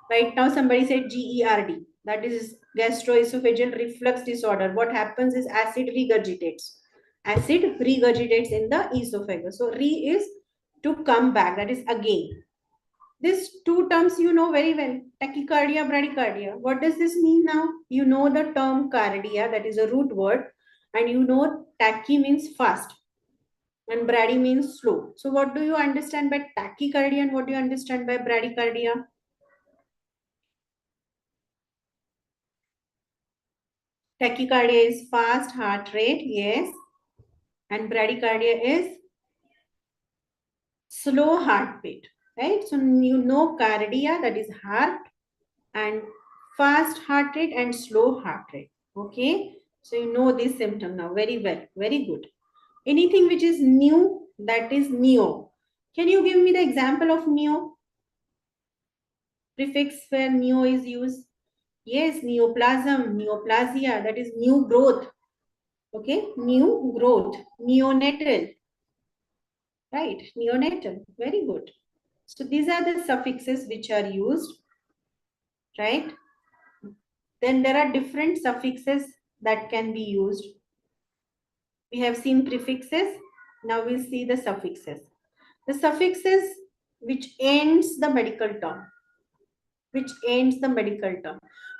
Right now somebody said GERD. That is gastroesophageal reflux disorder. What happens is acid regurgitates. Acid regurgitates in the esophagus. So re is to come back. That is again. These two terms you know very well. Tachycardia, bradycardia. What does this mean now? You know the term cardia, that is a root word. And you know tachy means fast. And brady means slow. So what do you understand by tachycardia and what do you understand by bradycardia? Tachycardia is fast heart rate, yes. And bradycardia is slow heartbeat, right? So you know cardia, that is heart, and fast heart rate and slow heart rate. Okay, so you know this symptom now very well. Very good. Anything which is new, that is neo. Can you give me the example of neo? Prefix where neo is used. Yes, neoplasm, neoplasia, that is new growth. Okay, new growth, neonatal. Right, neonatal. Very good. So these are the suffixes which are used, right? Then there are different suffixes that can be used. We have seen prefixes. Now we'll see the suffixes. The suffixes which ends the medical term,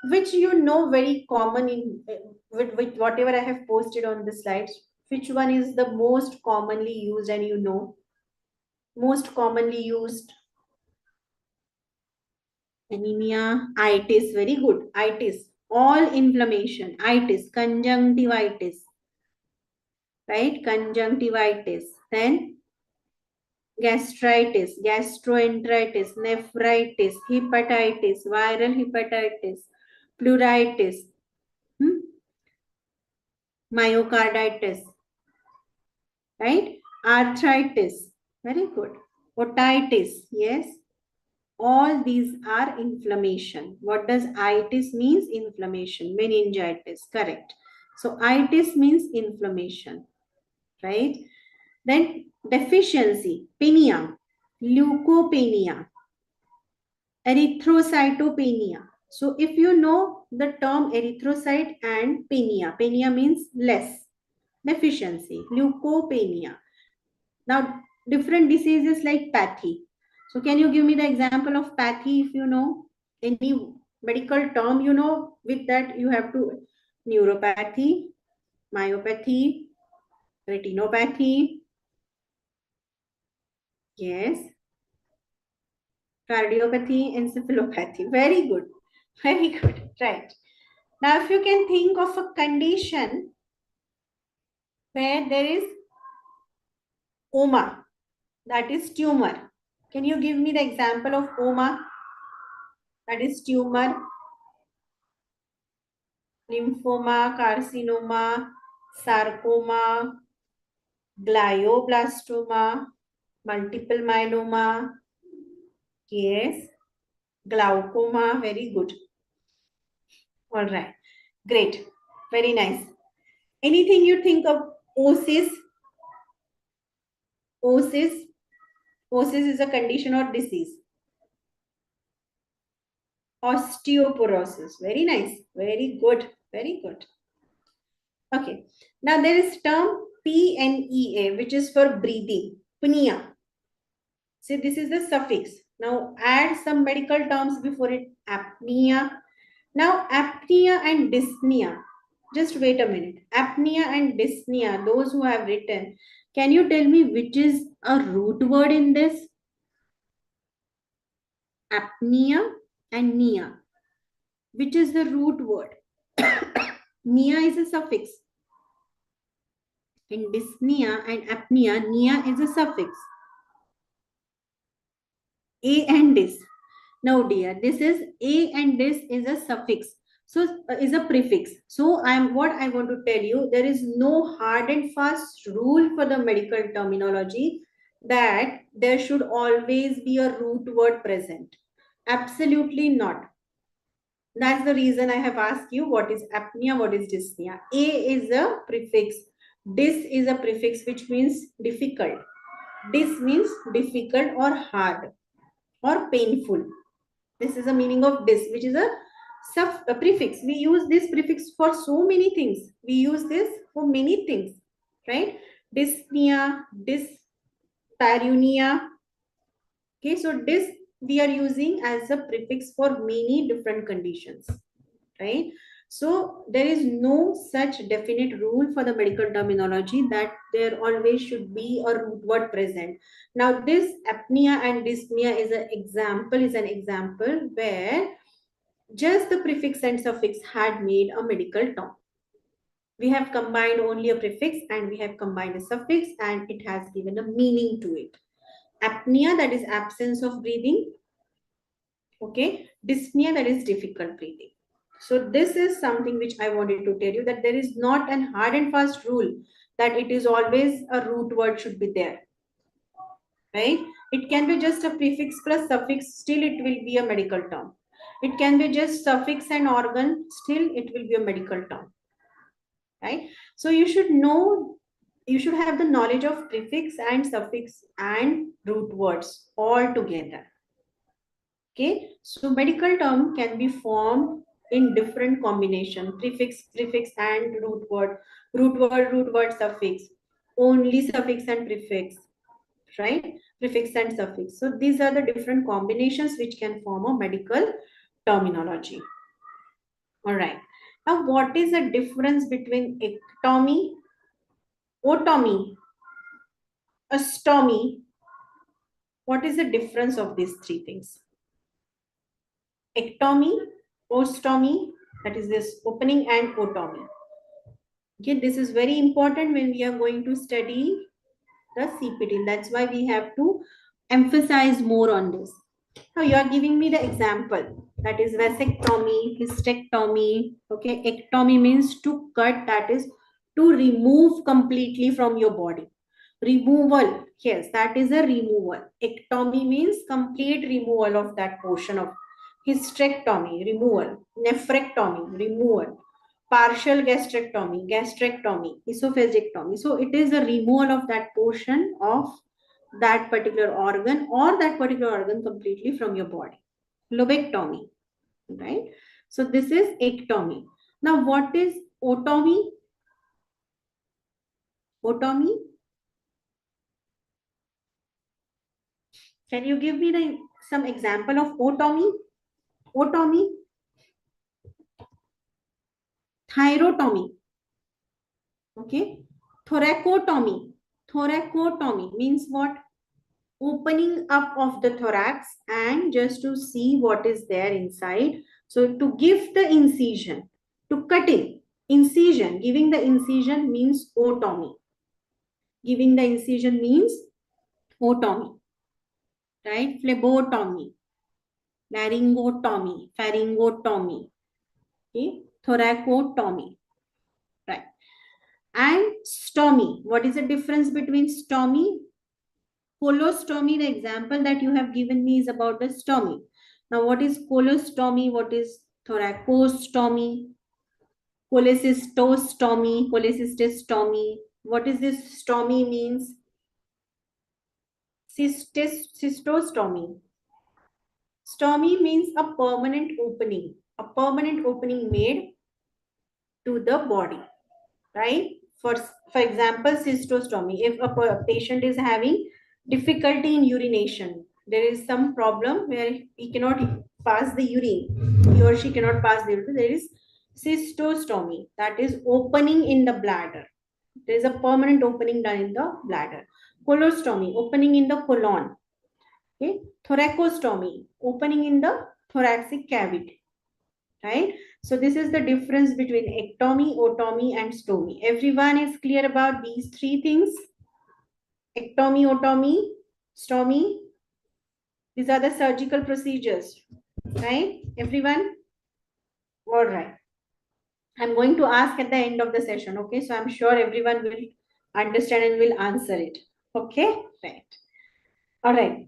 which you know very common in with whatever I have posted on the slides. Which one is the most commonly used and you know? Most commonly used. Anemia, itis, very good. Itis, all inflammation, itis, conjunctivitis, right? Conjunctivitis. Then gastritis, gastroenteritis, nephritis, hepatitis, viral hepatitis, pleuritis, myocarditis, right? Arthritis, very good. Otitis, yes. All these are inflammation. What does itis means? Inflammation. Meningitis, correct. So itis means inflammation, right? Then deficiency, penia, leukopenia, erythrocytopenia. So if you know the term erythrocyte and penia means less, deficiency, leukopenia. Now different diseases like pathy. So can you give me the example of pathy if you know any medical term you know? With that you have to neuropathy, myopathy, retinopathy. Yes. Cardiopathy, encephalopathy. Very good. Very good. Right. Now if you can think of a condition where there is oma, that is tumor. Can you give me the example of oma? That is tumor. Lymphoma, carcinoma, sarcoma, glioblastoma, multiple myeloma. Yes. Glaucoma. Very good. All right. Great. Very nice. Anything you think of? Osis. Osis. Osis is a condition or disease. Osteoporosis. Very nice. Very good. Very good. Okay. Now there is term PNEA, which is for breathing. Pnea. See, this is the suffix. Now add some medical terms before it. Apnea. Now apnea and dyspnea. Just wait a minute. Apnea and dyspnea, those who have written, can you tell me which is a root word in this? Apnea and nea. Which is the root word? Nea is a suffix. In dyspnea and apnea, nea is a suffix. A and dys. No dear, this is a and dys is a suffix. So is a prefix. So what I want to tell you, there is no hard and fast rule for the medical terminology that there should always be a root word present. Absolutely not. That's the reason I have asked you what is apnea, what is dyspnea. A is a prefix. Dys is a prefix which means difficult. Dys means difficult or hard or painful. This is the meaning of dys, which is a prefix. We use this prefix for so many things. We use this for many things, right? Dyspnea, dyspareunia. Okay, so dys we are using as a prefix for many different conditions, right? So there is no such definite rule for the medical terminology that there always should be a root word present. Now this apnea and dyspnea is an example where just the prefix and suffix had made a medical term. We have combined only a prefix and we have combined a suffix and it has given a meaning to it. Apnea, that is absence of breathing. Okay, dyspnea, that is difficult breathing. So this is something which I wanted to tell you, that there is not an hard and fast rule that it is always a root word should be there, right? It can be just a prefix plus suffix, still it will be a medical term. It can be just suffix and organ, still it will be a medical term, right? So you should know, you should have the knowledge of prefix and suffix and root words all together. Okay, so medical term can be formed in different combination, prefix and root word, suffix, only suffix and prefix, right? Prefix and suffix. So these are the different combinations which can form a medical terminology. All right. Now, what is the difference between ectomy, otomy, ostomy? What is the difference of these three things? Ectomy, ostomy, that is this opening, and otomy. Okay, this is very important when we are going to study the CPT. That's why we have to emphasize more on this. Now you are giving me the example, that is vasectomy, hysterectomy. Okay, ectomy means to cut, that is to remove completely from your body. Removal, yes, that is a removal. Ectomy means complete removal of that portion of. Hysterectomy, removal. Nephrectomy, removal. Partial gastrectomy, esophagectomy. So it is a removal of that portion of that particular organ, or that particular organ completely from your body. Lobectomy, right? So this is ectomy. Now what is otomy? Otomy? Can you give me some example of otomy? Otomy? Thyrotomy. Okay. Thoracotomy. Thoracotomy means what? Opening up of the thorax and just to see what is there inside. So to give the incision, to cutting, incision, giving the incision means otomy. Giving the incision means otomy, right? Phlebotomy, laryngotomy, pharyngotomy, okay? Thoracotomy, right? And stomy. What is the difference between stomy? Colostomy, the example that you have given me is about the stomy. Now, what is colostomy? What is thoracostomy? Cholecystostomy, cholecystostomy. What is this stomy means? Cystostomy. Stomy means a permanent opening made to the body, right? For example, cystostomy. If a patient is having difficulty in urination, there is some problem where he cannot pass the urine, he or she cannot pass the urine, there is cystostomy, that is opening in the bladder. There is a permanent opening done in the bladder. Colostomy, opening in the colon. Okay. Thoracostomy, opening in the thoracic cavity, right? So this is the difference between ectomy, otomy, and stomy. Everyone is clear about these three things? Ectomy, otomy, stomy. These are the surgical procedures, right? Everyone? All right. I'm going to ask at the end of the session, okay? So I'm sure everyone will understand and will answer it, okay? Right. All right.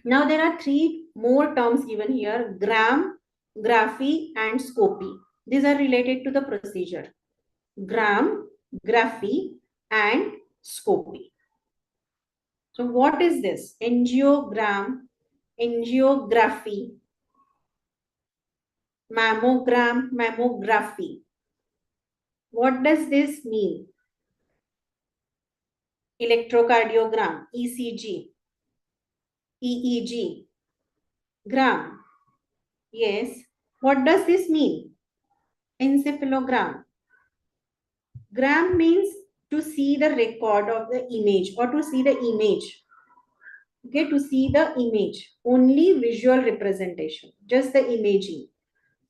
Now there are three more terms given here: gram, graphy, and scopy. These are related to the procedure. Gram, graphy, and scopy. So what is this? Angiogram, angiography, mammogram, mammography. What does this mean? Electrocardiogram, ECG, EEG, gram. Yes. What does this mean? Encephalogram. Gram means to see the record of the image, or to see the image. Okay, to see the image. Only visual representation, just the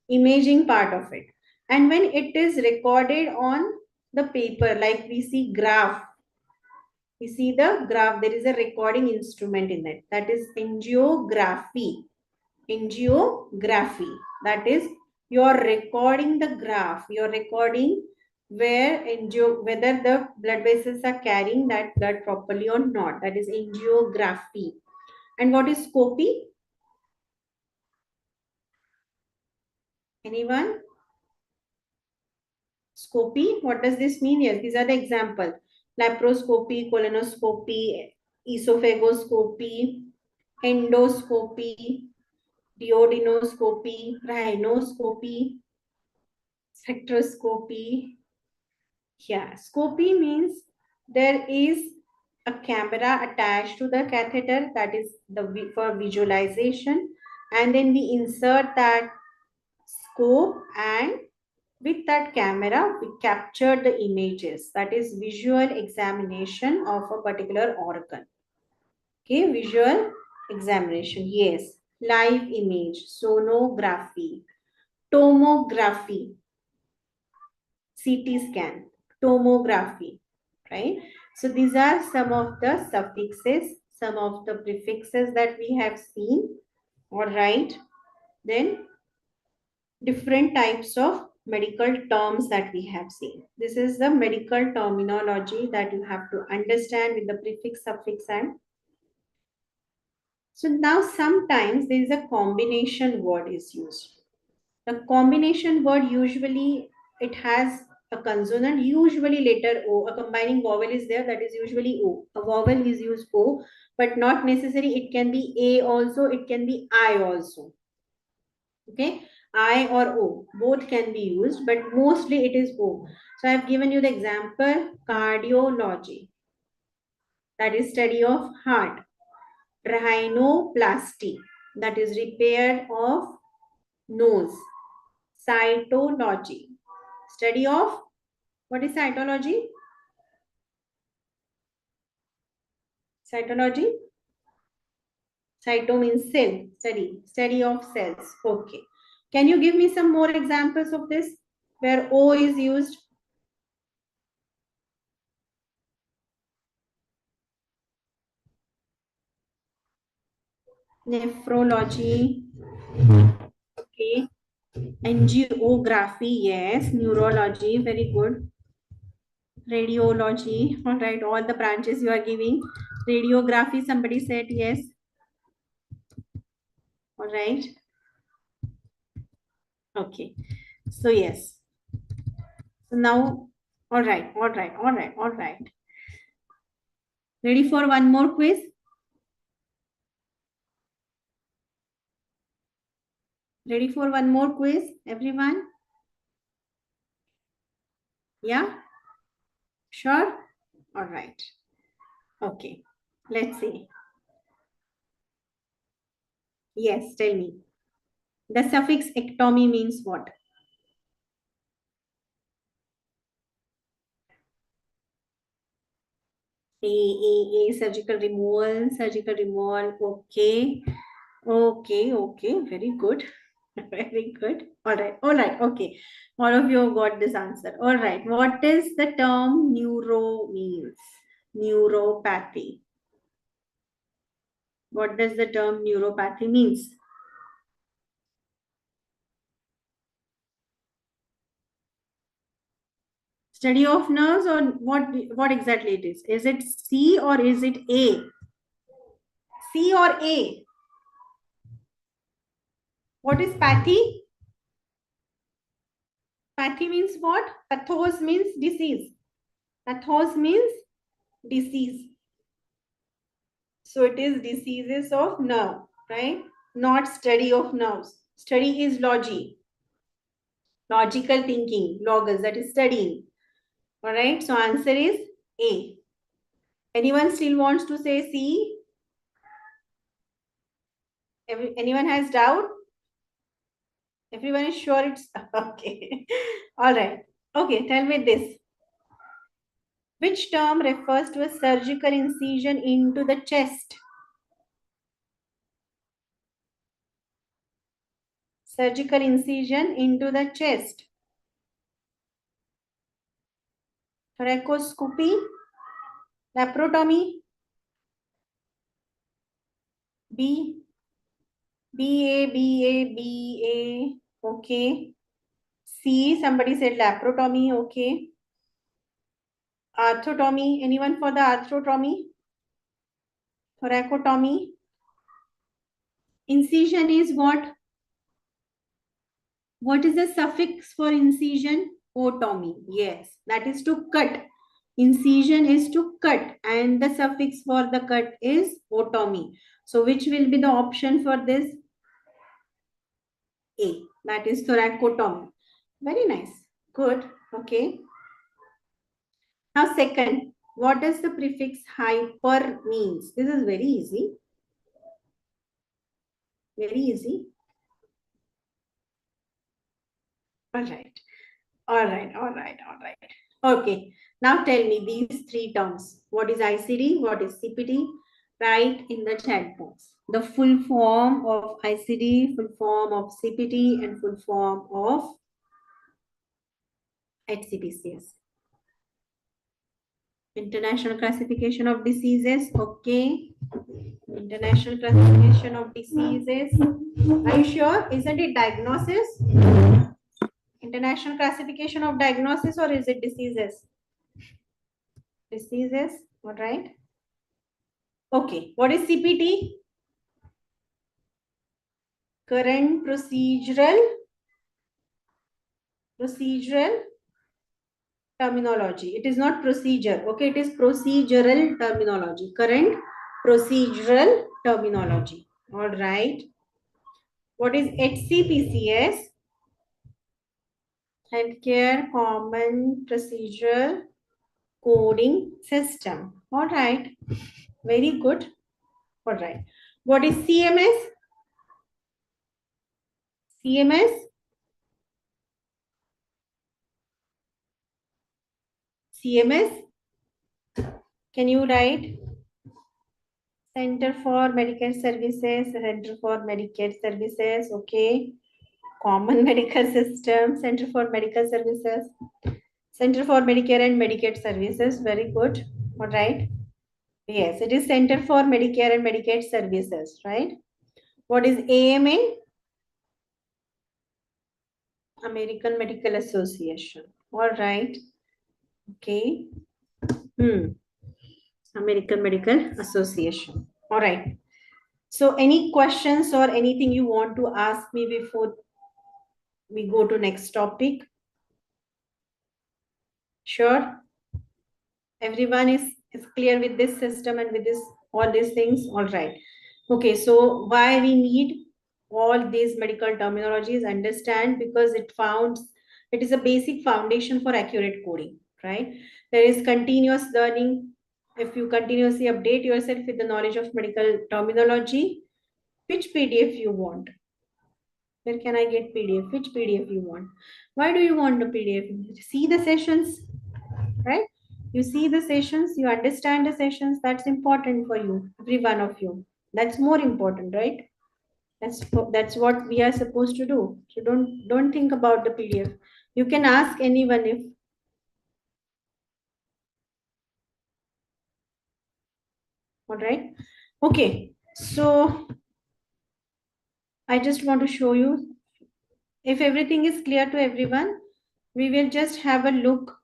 imaging part of it. And when it is recorded on the paper, like we see graph, You see the graph, there is a recording instrument in that. That is angiography. Angiography. That is, you are recording the graph. You are recording whether the blood vessels are carrying that blood properly or not. That is angiography. And what is scopy? Anyone? Scopy, what does this mean? Yes, these are the examples. Laparoscopy, colonoscopy, esophagoscopy, endoscopy, duodenoscopy, rhinoscopy, spectroscopy. Yeah, scopy means there is a camera attached to the catheter, that is for visualization, and then we insert that scope, and with that camera we capture the images. That is visual examination of a particular organ. Okay, visual examination. Yes, live image, sonography, tomography, CT scan, tomography, right? So these are some of the suffixes, some of the prefixes that we have seen. All right. Then different types of medical terms that we have seen. This is the medical terminology that you have to understand with the prefix, suffix, and so now sometimes there is a combination word is used. The combination word usually it has a consonant, usually letter O. A combining vowel is there, that is usually O. A vowel is used O, but not necessary. It can be A also, it can be I also. Okay, I or O, both can be used, but mostly it is O. So I have given you the example, cardiology, that is study of heart. Rhinoplasty, that is repair of nose. Cytology, study of, what is cytology? Cytology? Cyto means cell, study of cells. Okay. Can you give me some more examples of this where O is used? Nephrology. Okay. Angiography, yes. Neurology, very good. Radiology, all right, all the branches you are giving. Radiography, somebody said yes. All right. Okay. So yes. So now, all right. Ready for one more quiz? Ready for one more quiz, everyone? Yeah? Sure? All right. Okay. Let's see. Yes, tell me. The suffix ectomy means what? Surgical removal, okay. Okay, very good. Very good. All right, okay. All of you have got this answer. All right, what is the term neuro means? Neuropathy. What does the term neuropathy means? Study of nerves, or what exactly it is? Is it C or is it A? C or A? What is pathy? Pathy means what? Pathos means disease. Pathos means disease. So it is diseases of nerve, right? Not study of nerves. Study is logy. Logical thinking, logos, that is studying. All right, so answer is A. Anyone still wants to say C? Anyone has doubt? Everyone is sure it's okay. All right. Okay, tell me this. Which term refers to a surgical incision into the chest? Surgical incision into the chest. Thoracoscopy, Laparotomy. B. B. Okay. C. Somebody said laparotomy. Okay. Arthrotomy. Anyone for the arthrotomy? Thoracotomy. Incision is what? What is the suffix for incision? Otomy. Yes, that is to cut. Incision is to cut, and the suffix for the cut is otomy. So which will be the option for this? A. That is thoracotomy. Very nice. Good. Okay. Now second, what does the prefix hyper means? This is very easy. Very easy. All right. All right. Okay. Now tell me these three terms. What is ICD? What is CPT? Write in the chat box. The full form of ICD, full form of CPT, and full form of HCPCS. International Classification of Diseases. Okay. International Classification of Diseases. Are you sure? Isn't it diagnosis? International Classification of Diagnosis, or is it diseases? Diseases. All right. Okay. What is CPT? Current procedural terminology. It is not procedure. Okay. It is procedural terminology. Current procedural terminology. All right. What is HCPCS? Healthcare Common Procedural Coding System. All right. Very good. All right. What is CMS? CMS? CMS? Can you write? Center for Medical Services, Center for Medicare Services, okay. Common Medical System, Center for Medical Services, Center for Medicare and Medicaid Services, very good, all right. Yes, it is Center for Medicare and Medicaid Services, right? What is AMA? American Medical Association, all right, okay. American Medical Association, all right. So any questions or anything you want to ask me before we go to next topic? Sure. Everyone is clear with this system and with this all these things. All right. Okay. So why we need all these medical terminologies? Understand, because it is a basic foundation for accurate coding. Right. There is continuous learning. If you continuously update yourself with the knowledge of medical terminology, which PDF you want? Where can I get PDF? Which PDF you want? Why do you want the PDF? See the sessions, right? You see the sessions, you understand the sessions. That's important for you, every one of you. That's more important, right? That's what we are supposed to do. So don't think about the PDF. You can ask anyone if. All right. Okay. So I just want to show you, if everything is clear to everyone, we will just have a look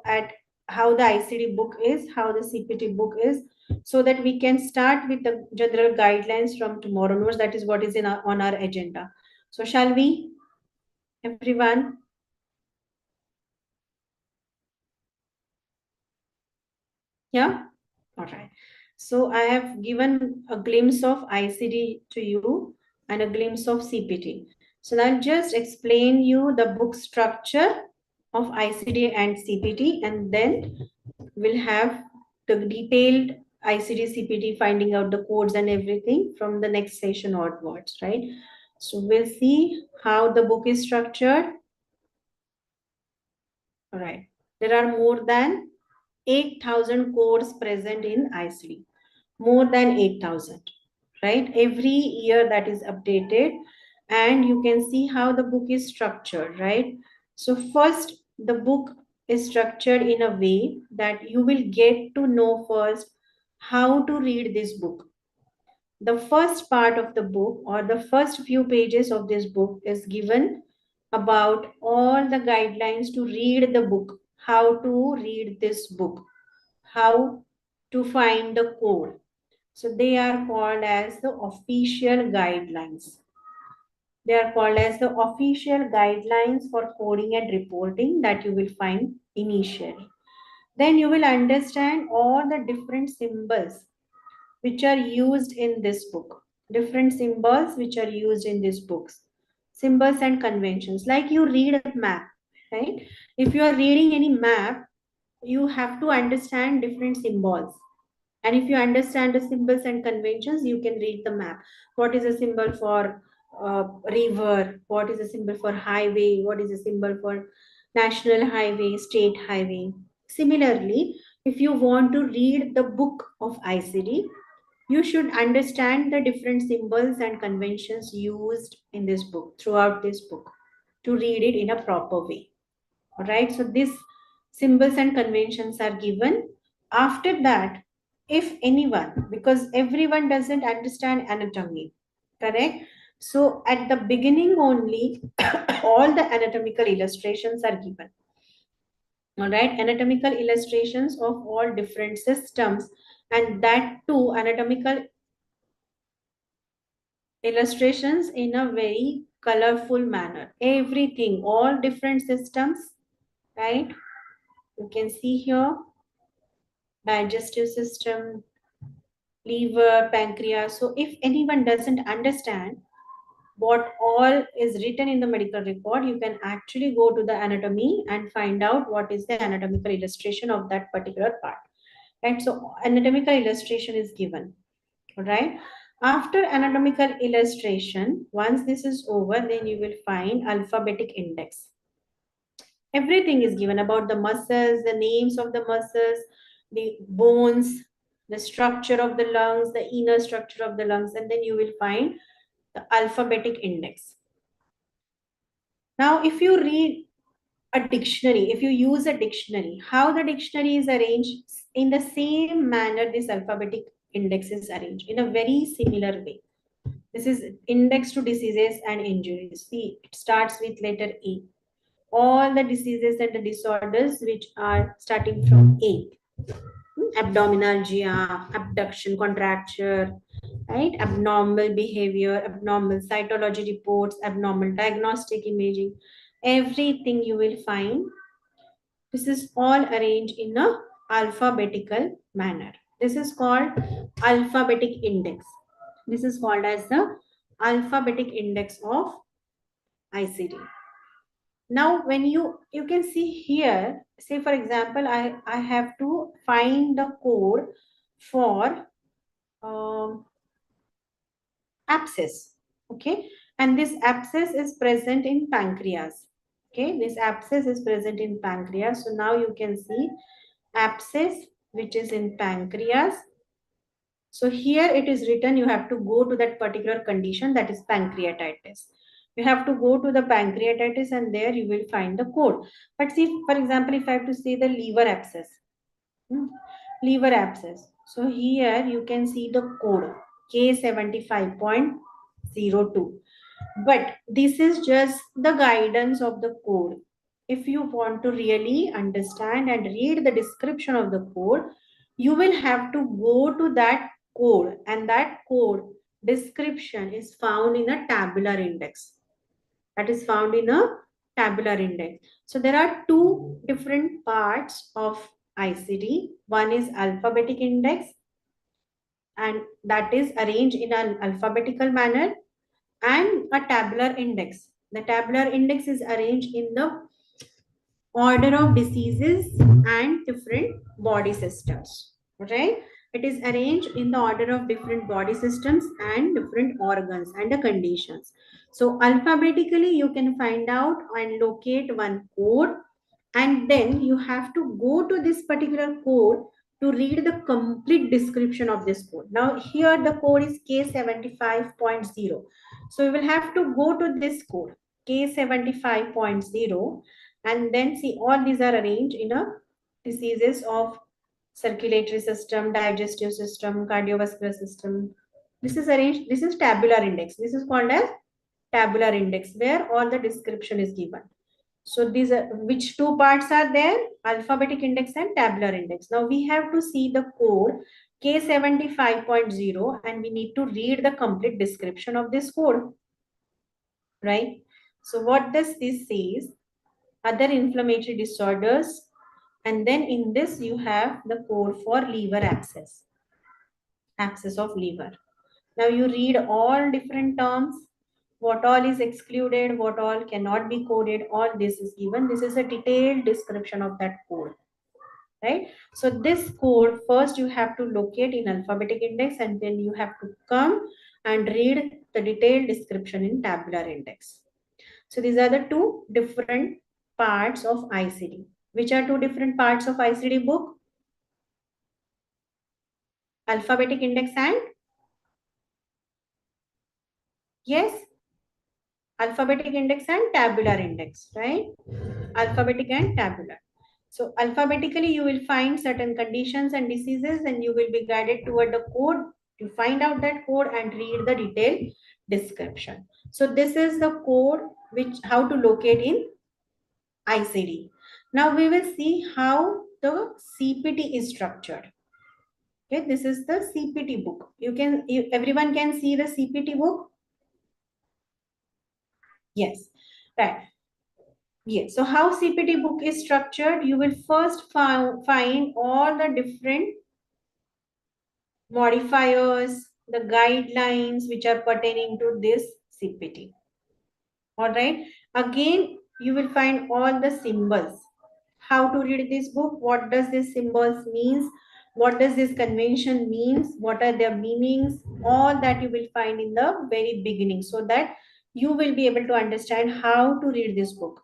at how the ICD book is, how the CPT book is, so that we can start with the general guidelines from tomorrow onwards. That is what is on our agenda. So shall we, everyone? Yeah? All right. So I have given a glimpse of ICD to you and a glimpse of CPT. So I'll just explain you the book structure of ICD and CPT, and then we'll have the detailed ICD CPT, finding out the codes and everything from the next session onwards, right? So we'll see how the book is structured. All right. There are more than 8,000 codes present in ICD. More than 8,000, right? Every year that is updated, and you can see how the book is structured, right? So first, the book is structured in a way that you will get to know first how to read this book. The first part of the book or the first few pages of this book is given about all the guidelines to read the book, how to read this book, how to find the code. So they are called as the official guidelines. They are called as the official guidelines for coding and reporting that you will find initially. Then you will understand all the different symbols which are used in this book. Different symbols which are used in these books. Symbols and conventions. Like you read a map, right? If you are reading any map, you have to understand different symbols. And if you understand the symbols and conventions, you can read the map. What is a symbol for river? What is a symbol for highway? What is a symbol for national highway, state highway? Similarly, if you want to read the book of ICD, you should understand the different symbols and conventions used in this book, throughout this book, to read it in a proper way. All right, so these symbols and conventions are given. After that, if anyone, because everyone doesn't understand anatomy, correct? So at the beginning only, all the anatomical illustrations are given. All right, anatomical illustrations of all different systems, and that too anatomical illustrations in a very colorful manner. Everything, all different systems, right? You can see here digestive system, liver, pancreas. So if anyone doesn't understand what all is written in the medical record, you can actually go to the anatomy and find out what is the anatomical illustration of that particular part. Right? So anatomical illustration is given. All right. After anatomical illustration, once this is over, then you will find alphabetic index. Everything is given about the muscles, the names of the muscles, the bones, the structure of the lungs, the inner structure of the lungs, and then you will find the alphabetic index. Now, if you read a dictionary, if you use a dictionary, how the dictionary is arranged, in the same manner this alphabetic index is arranged in a very similar way. This is index to diseases and injuries. See, it starts with letter A. All the diseases and the disorders which are starting from A. Abdominalgia, abduction, contracture, right? Abnormal behavior, abnormal cytology reports, abnormal diagnostic imaging, everything you will find. This is all arranged in a alphabetical manner. This is called alphabetic index. This is called as the alphabetic index of ICD. Now, when you can see here, say for example, I have to find the code for abscess, okay, and this abscess is present in pancreas. Okay, this abscess is present in pancreas. So now you can see abscess which is in pancreas. So here it is written, you have to go to that particular condition, that is pancreatitis. You have to go to the pancreatitis and there you will find the code. But see, for example, if I have to say the liver abscess, liver abscess. So here you can see the code K75.02. But this is just the guidance of the code. If you want to really understand and read the description of the code, you will have to go to that code, and that code description is found in a tabular index. That is found in a tabular index. So there are two different parts of ICD. One is alphabetic index, and that is arranged in an alphabetical manner, and a tabular index. The tabular index is arranged in the order of diseases and different body systems. Right? It is arranged in the order of different body systems and different organs and the conditions. So alphabetically, you can find out and locate one code, and then you have to go to this particular code to read the complete description of this code. Now here the code is K75.0. So you will have to go to this code K75.0 And then see, all these are arranged in a diseases of circulatory system, digestive system, cardiovascular system. This is arranged, this is tabular index. This is called as tabular index, where all the description is given. So these are, which two parts are there? Alphabetic index and tabular index. Now we have to see the code K75.0 and we need to read the complete description of this code, right? So what does this says? Other inflammatory disorders, and then in this you have the code for liver abscess, abscess of liver. Now you read all different terms, what all is excluded, what all cannot be coded, all this is given. This is a detailed description of that code, right? So this code first you have to locate in alphabetic index, and then you have to come and read the detailed description in tabular index. So these are the two different parts of ICD. Which are two different parts of ICD book? Alphabetic index and, yes, alphabetic index and tabular index, right? Alphabetic and tabular. So alphabetically you will find certain conditions and diseases, and you will be guided toward the code to find out that code and read the detailed description. So this is the code which how to locate in ICD. Now we will see how the CPT is structured. Okay, this is the CPT book. Everyone can see the CPT book. Yes, right. Yes. So how CPT book is structured? You will first find all the different modifiers, the guidelines which are pertaining to this CPT. All right. Again, you will find all the symbols. How to read this book? What does this symbols means? What does this convention means? What are their meanings? All that you will find in the very beginning, so that you will be able to understand how to read this book.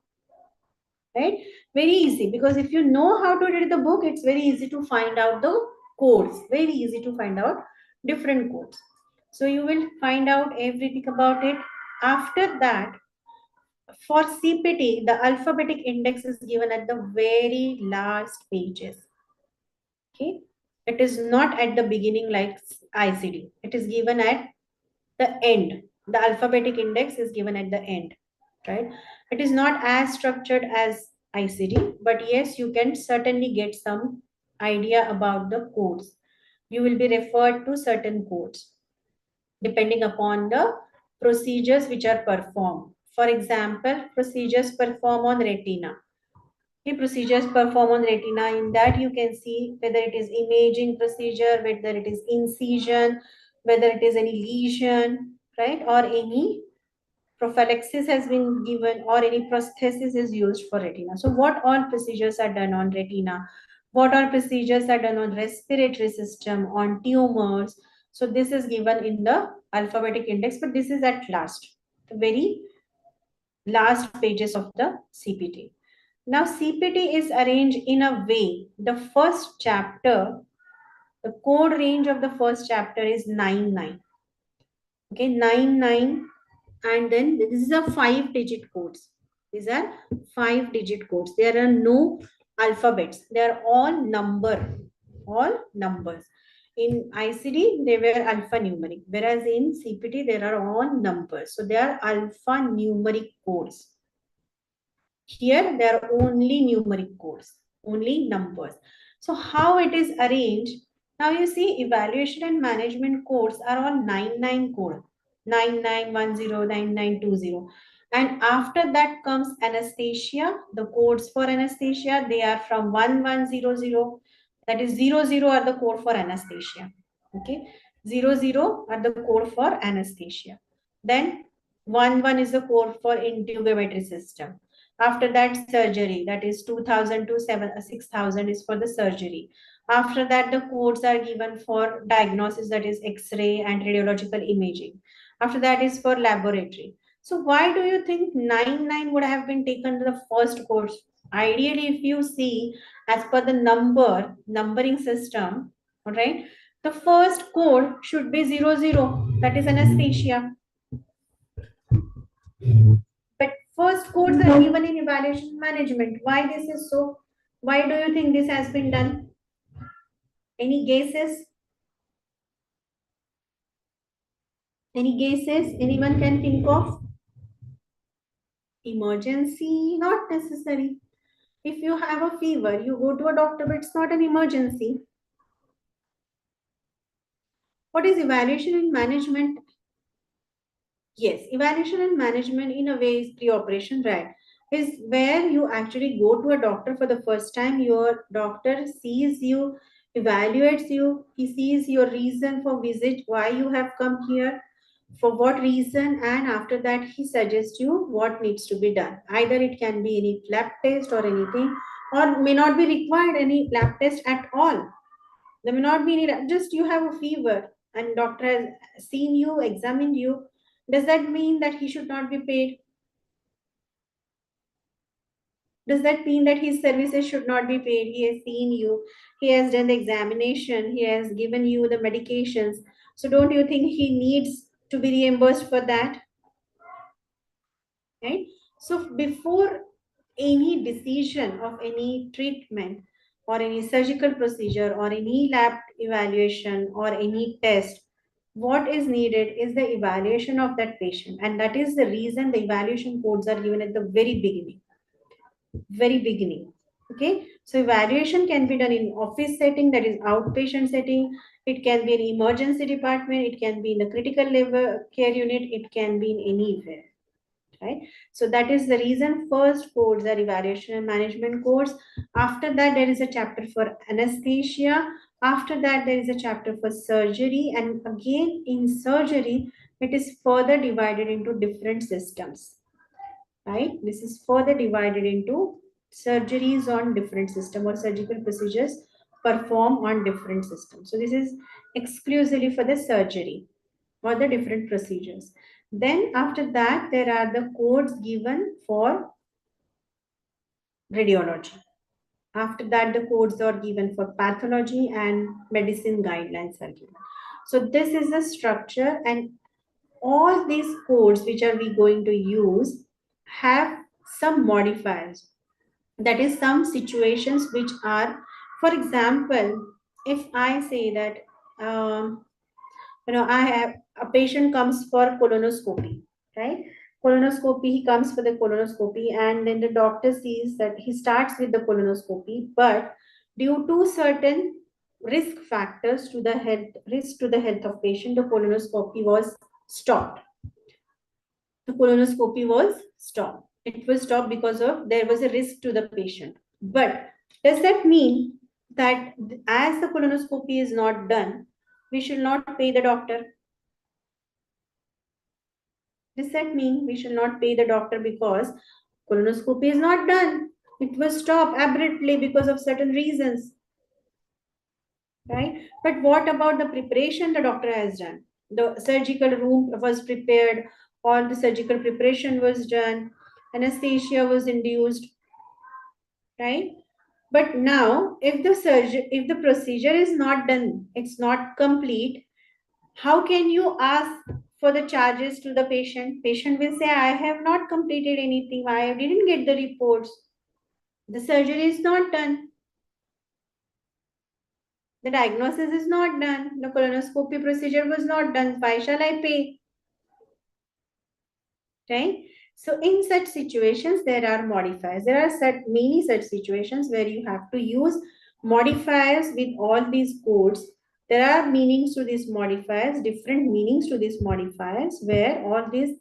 Right? Very easy, because if you know how to read the book, it's very easy to find out the codes. Very easy to find out different codes. So you will find out everything about it. After that, for CPT, the alphabetic index is given at the very last pages. Okay, it is not at the beginning like ICD. It is given at the end. The alphabetic index is given at the end, right? It is not as structured as ICD, but yes, you can certainly get some idea about the codes. You will be referred to certain codes depending upon the procedures which are performed. For example, procedures performed on retina. Okay, procedures performed on retina, in that you can see whether it is imaging procedure, whether it is incision, whether it is any lesion, right, or any prophylaxis has been given or any prosthesis is used for retina. So what all procedures are done on retina? What all procedures are done on respiratory system, on tumors? So this is given in the alphabetic index, but this is at last, the very last pages of the CPT. Now CPT is arranged in a way, the first chapter, the code range of the first chapter is 99. Okay, 99, and then this is a 5-digit codes. These are 5-digit codes. There are no alphabets. They are all numbers. In ICD, they were alphanumeric, whereas in CPT, there are all numbers. So they are alphanumeric codes. Here, there are only numeric codes, only numbers. So how it is arranged? Now you see, evaluation and management codes are all 99 code, 9910, 9920. And after that comes anesthesia. The codes for anesthesia, they are from 1100. That is 00 are the code for anesthesia. Okay, 00 are the code for anesthesia. Then 11 is the code for intubator system. After that, surgery, that is 2000 to 6000 is for the surgery. After that, the codes are given for diagnosis, that is X-ray and radiological imaging. After that is for laboratory. So why do you think 99 would have been taken to the first course? Ideally, if you see as per the numbering system, all right, the first code should be 00, that is anesthesia. But First codes are given in evaluation management. Why this is so? Why do you think this has been done? Any guesses? Any guesses? Anyone can think of? Emergency? Not necessary. If you have a fever, you go to a doctor, but it's not an emergency. What is evaluation and management? Yes, evaluation and management in a way is pre-operation, right? Is where you actually go to a doctor for the first time. Your doctor sees you, evaluates you, he sees your reason for visit, why you have come here, for what reason, and after that he suggests you what needs to be done. Either it can be any lab test or anything, or may not be required any lab test at all. There may not be any, just you have a fever and doctor has seen you, examined you. Does that mean that he should not be paid? Does that mean that his services should not be paid? He has seen you, he has done the examination, he has given you the medications. So don't you think he needs to be reimbursed for that? Right? So before any decision of any treatment or any surgical procedure or any lab evaluation or any test, what is needed is the evaluation of that patient. And that is the reason the evaluation codes are given at the very beginning. Very beginning. Okay, so evaluation can be done in office setting, that is outpatient setting. It can be in emergency department, it can be in the critical level care unit, it can be in anywhere. Right, so that is the reason first codes are evaluation and management codes. After that there is a chapter for anesthesia. After that there is a chapter for surgery, and again in surgery it is further divided into different systems. Right, this is further divided into surgeries on different system or surgical procedures performed on different systems. So this is exclusively for the surgery or the different procedures. Then after that, there are the codes given for radiology. After that, the codes are given for pathology and medicine guidelines are given. So this is the structure, and all these codes which are we going to use have some modifiers. That is some situations which are, for example, if I say that, I have a patient comes for colonoscopy, right? Colonoscopy, he comes for the colonoscopy, and then the doctor sees that he starts with the colonoscopy, but due to certain risk factors to the health, risk to the health of patient, the colonoscopy was stopped. The colonoscopy was stopped. It was stopped because of there was a risk to the patient. But does that mean that as the colonoscopy is not done, we should not pay the doctor? Does that mean we should not pay the doctor because colonoscopy is not done? It was stopped abruptly because of certain reasons, right? But what about the preparation the doctor has done? The surgical room was prepared, all the surgical preparation was done, anesthesia was induced, right? But now, if the procedure is not done, it's not complete, how can you ask for the charges to the patient? Patient will say, I have not completed anything. I didn't get the reports. The surgery is not done. The diagnosis is not done. The colonoscopy procedure was not done. Why shall I pay? Right? So in such situations, there are modifiers. There are many such situations where you have to use modifiers with all these codes. There are meanings to these modifiers, different meanings to these modifiers, where all these,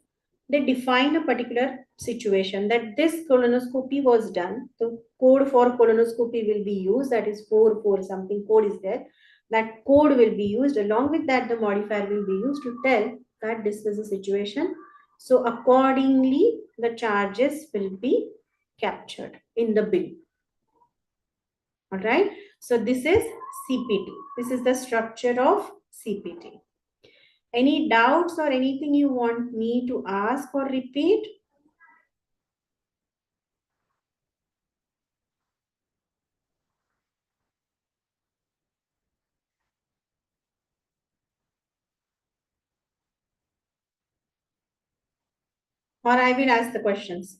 they define a particular situation that this colonoscopy was done. The code for colonoscopy will be used, that is 44 something code is there. That code will be used. Along with that, the modifier will be used to tell that this is a situation. So accordingly, the charges will be captured in the bill. All right. So this is CPT. This is the structure of CPT. Any doubts or anything you want me to ask or repeat? Or I will ask the questions.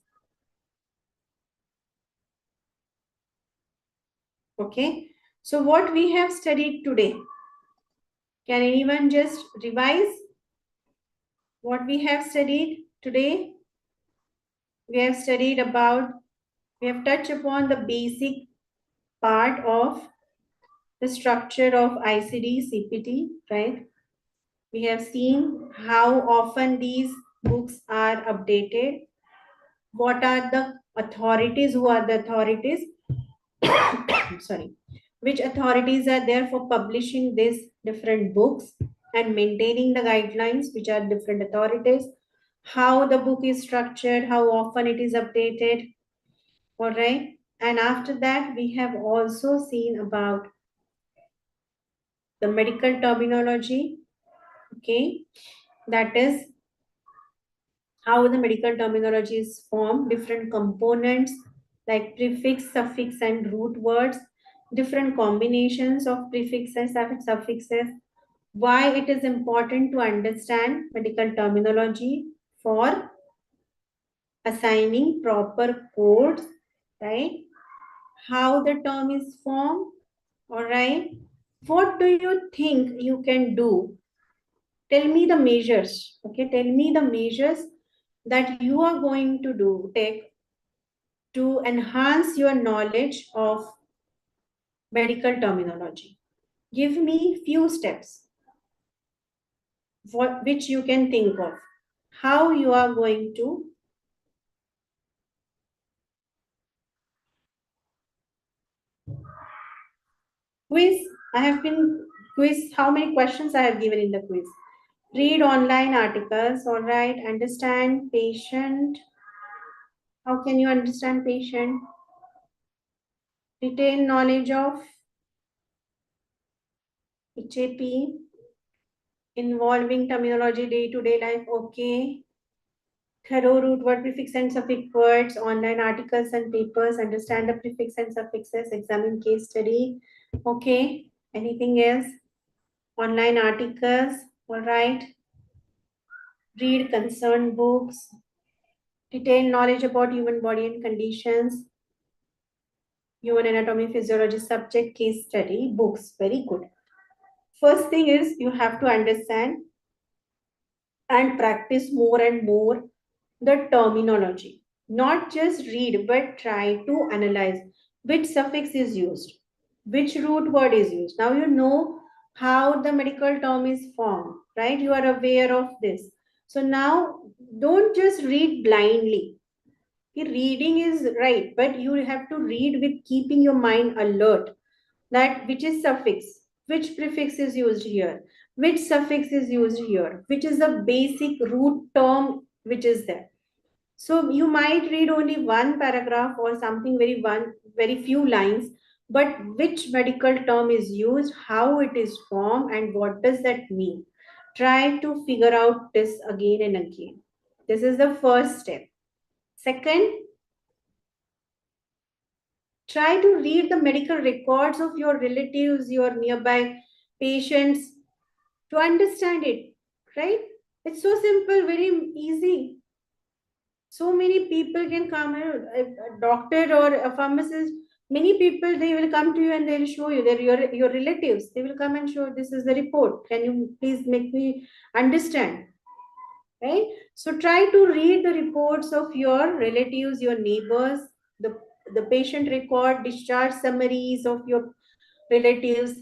Okay, so what we have studied today, can anyone just revise what we have studied today? We have studied about, we have touched upon the basic part of the structure of ICD CPT, right? We have seen how often these books are updated, what are the authorities, who are the authorities, sorry, which authorities are there for publishing these different books and maintaining the guidelines, which are different authorities, how the book is structured, how often it is updated, all right. And after that, we have also seen about the medical terminology, okay, that is how the medical terminology is formed, different components like prefix, suffix, and root words, different combinations of prefix and suffixes, why it is important to understand medical terminology for assigning proper codes, right? How the term is formed, all right? What do you think you can do? Tell me the measures, okay? Tell me the measures that you are going to do, take to enhance your knowledge of medical terminology. Give me few steps which you can think of. How you are going to quiz. I have been quiz. How many questions I have given in the quiz? Read online articles. All right. Understand patient. How can you understand patient? Retain knowledge of HAP involving terminology day-to-day life. Okay. Thorough root word prefix and suffix words, online articles and papers, understand the prefix and suffixes, examine case study. Okay. Anything else? Online articles. All right. Read concerned books. Detailed knowledge about human body and conditions. Human anatomy, physiology, subject, case study, books. Very good. First thing is you have to understand and practice more and more the terminology. Not just read, but try to analyze which suffix is used, which root word is used. Now you know how the medical term is formed, right? You are aware of this. So now don't just read blindly. Reading is right, but you have to read with keeping your mind alert, that which is suffix, which prefix is used here, which suffix is used here, which is the basic root term which is there. So you might read only one paragraph or something, very few lines, but which medical term is used, how it is formed, and what does that mean? Try to figure out this again and again. This is the first step. Second, try to read the medical records of your relatives, your nearby patients, to understand it, right? It's so simple, very easy. So many people can come, a doctor or a pharmacist, many people, they will come to you and they will show you, they're your relatives. They will come and show, this is the report. Can you please make me understand? Right? So try to read the reports of your relatives, your neighbors, the patient record, discharge summaries of your relatives,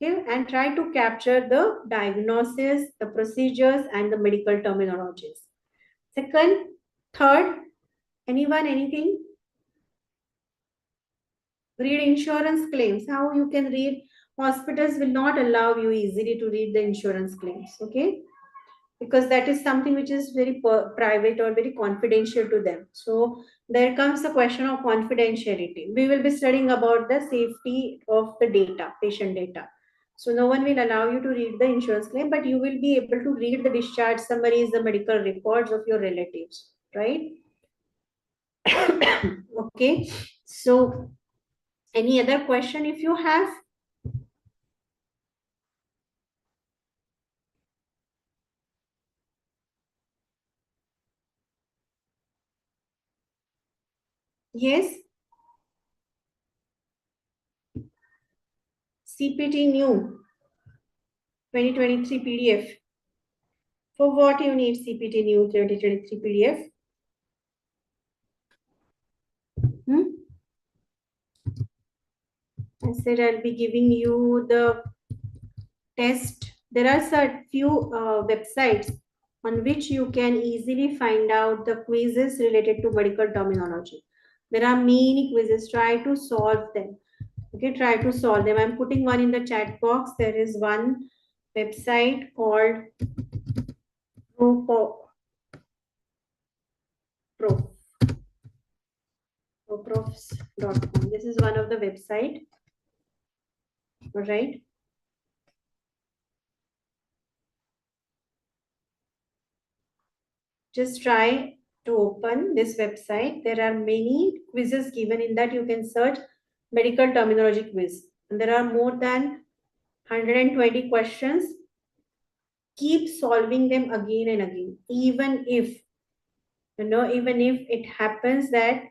okay, and try to capture the diagnosis, the procedures, and the medical terminologies. Second, third, anyone, anything? Read insurance claims. How you can read? Hospitals will not allow you easily to read the insurance claims, okay? Because that is something which is very private or very confidential to them. So there comes the question of confidentiality. We will be studying about the safety of the data, patient data. So no one will allow you to read the insurance claim, but you will be able to read the discharge summaries, the medical records of your relatives, right? Okay. So any other question if you have? Yes. CPT new 2023 PDF. For what you need CPT new 2023 PDF? I said I'll be giving you the test. There are a few websites on which you can easily find out the quizzes related to medical terminology. There are many quizzes. Try to solve them. Okay, try to solve them. I'm putting one in the chat box. There is one website called profs.com. This is one of the website. All right. Just try to open this website. There are many quizzes given in that. You can search medical terminology quiz. And there are more than 120 questions. Keep solving them again and again. Even if it happens that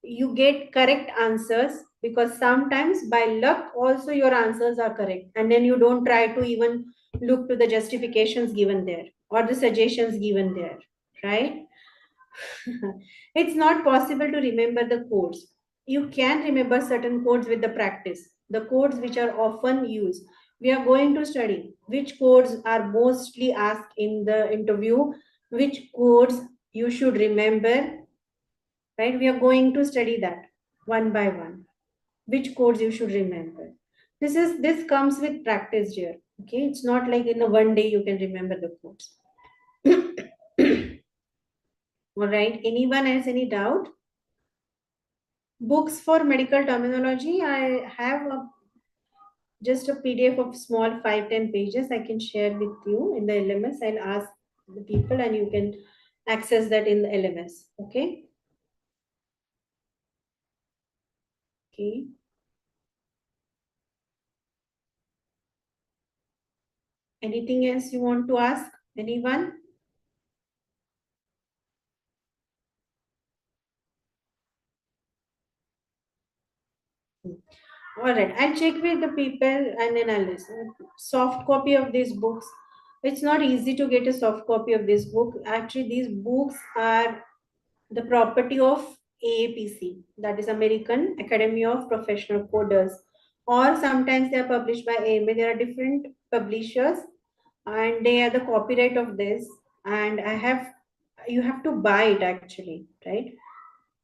you get correct answers, because sometimes by luck also your answers are correct, and then you don't try to even look to the justifications given there or the suggestions given there, right? It's not possible to remember the codes. You can remember certain codes with the practice, the codes which are often used. We are going to study which codes are mostly asked in the interview, which codes you should remember, right? We are going to study that one by one, which codes you should remember. This comes with practice here. Okay, it's not like in a one day you can remember the codes. All right, anyone has any doubt? Books for medical terminology, I have just a PDF of small 5-10 pages I can share with you in the LMS. I'll ask the people and you can access that in the LMS. Okay. Okay. Anything else you want to ask? Anyone? All right, I'll check with the people and then I'll listen. Soft copy of these books. It's not easy to get a soft copy of this book. Actually, these books are the property of AAPC, that is American Academy of Professional Coders, or sometimes they are published by AMA. There are different publishers and they are the copyright of this. And you have to buy it actually, right?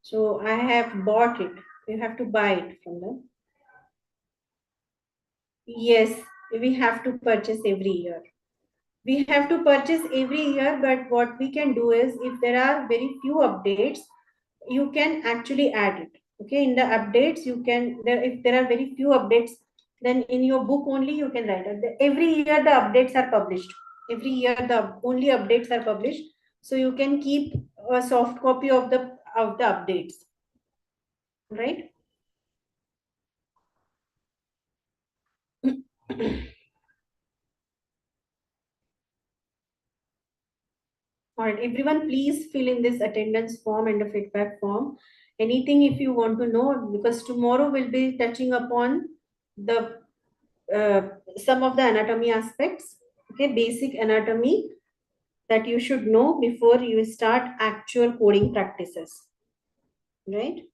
So I have bought it. You have to buy it from them. Yes, we have to purchase every year. We have to purchase every year, but what we can do is if there are very few updates, you can actually add it. Okay, in the updates, you can, if there are very few updates, then in your book only you can write it. Every year the updates are published. Every year the only updates are published. So you can keep a soft copy of the updates. Right? All right, everyone, please fill in this attendance form and the feedback form. Anything if you want to know, because tomorrow we'll be touching upon the some of the anatomy aspects, okay, basic anatomy that you should know before you start actual coding practices, right?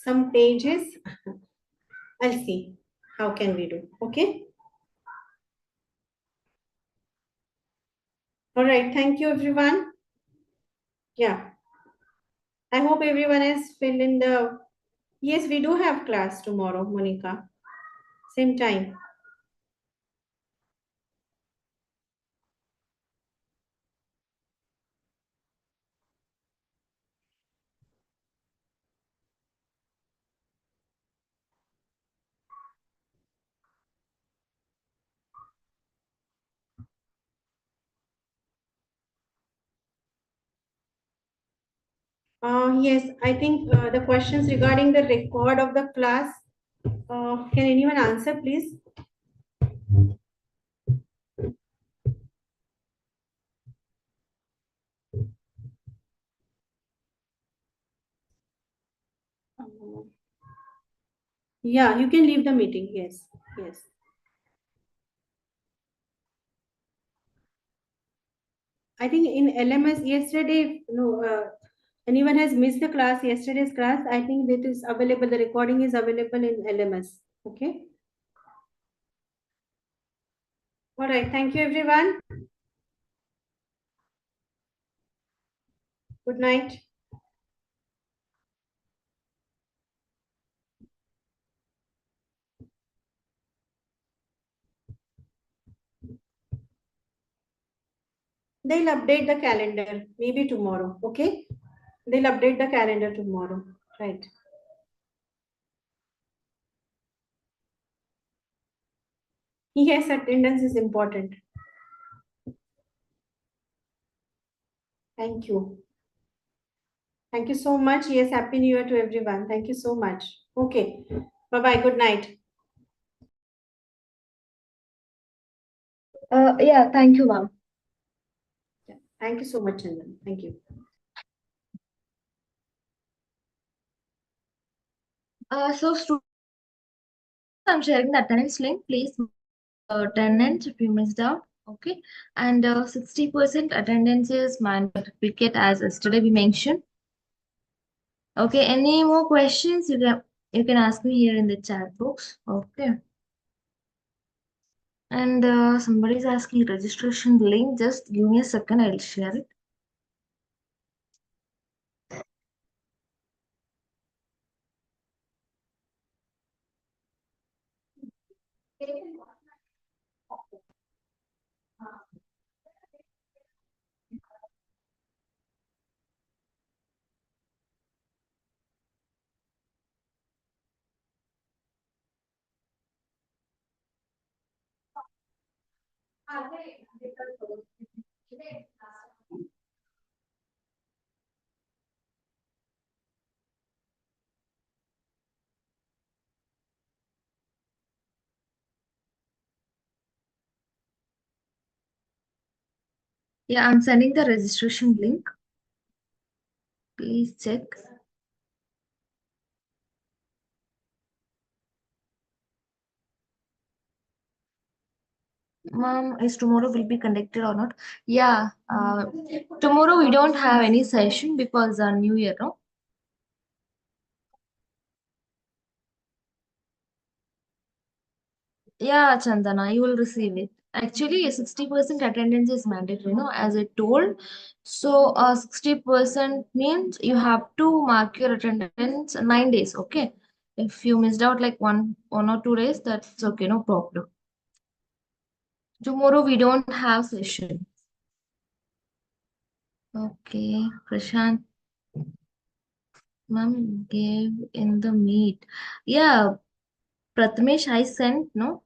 some pages. I'll see how can we do. Okay. All right. Thank you, everyone. Yeah. I hope everyone has filled in the. Yes, we do have class tomorrow, Monica. Same time. Yes, I think the questions regarding the record of the class. Can anyone answer, please? Yeah, you can leave the meeting. Yes, yes. I think in LMS yesterday, no, anyone has missed the class, yesterday's class, I think that is available, the recording is available in LMS. Okay. All right. Thank you, everyone. Good night. They'll update the calendar maybe tomorrow. Okay. They'll update the calendar tomorrow. Right. Yes, attendance is important. Thank you. Thank you so much. Yes, Happy New Year to everyone. Thank you so much. Okay. Bye bye. Good night. Yeah, thank you, ma'am. Thank you so much, Chandan. Thank you. So students, I'm sharing the attendance link. Please attendance if you missed out. Okay. And 60% attendance is mandatory as yesterday we mentioned. Okay. Any more questions? You can ask me here in the chat box. Okay. And somebody's asking registration link. Just give me a second. I'll share it. Yeah, I'm sending the registration link. Please check. Mom, is tomorrow will be conducted or not? Yeah, tomorrow we don't have any session because New Year, no? Yeah, Chandana, you will receive it. Actually, 60% attendance is mandatory, no? As I told. So, 60% means you have to mark your attendance 9 days, okay? If you missed out like one or 2 days, that's okay, no problem. Tomorrow we don't have session. Okay, Prashant. Ma'am gave in the meet. Yeah, Prathamesh, I sent, no?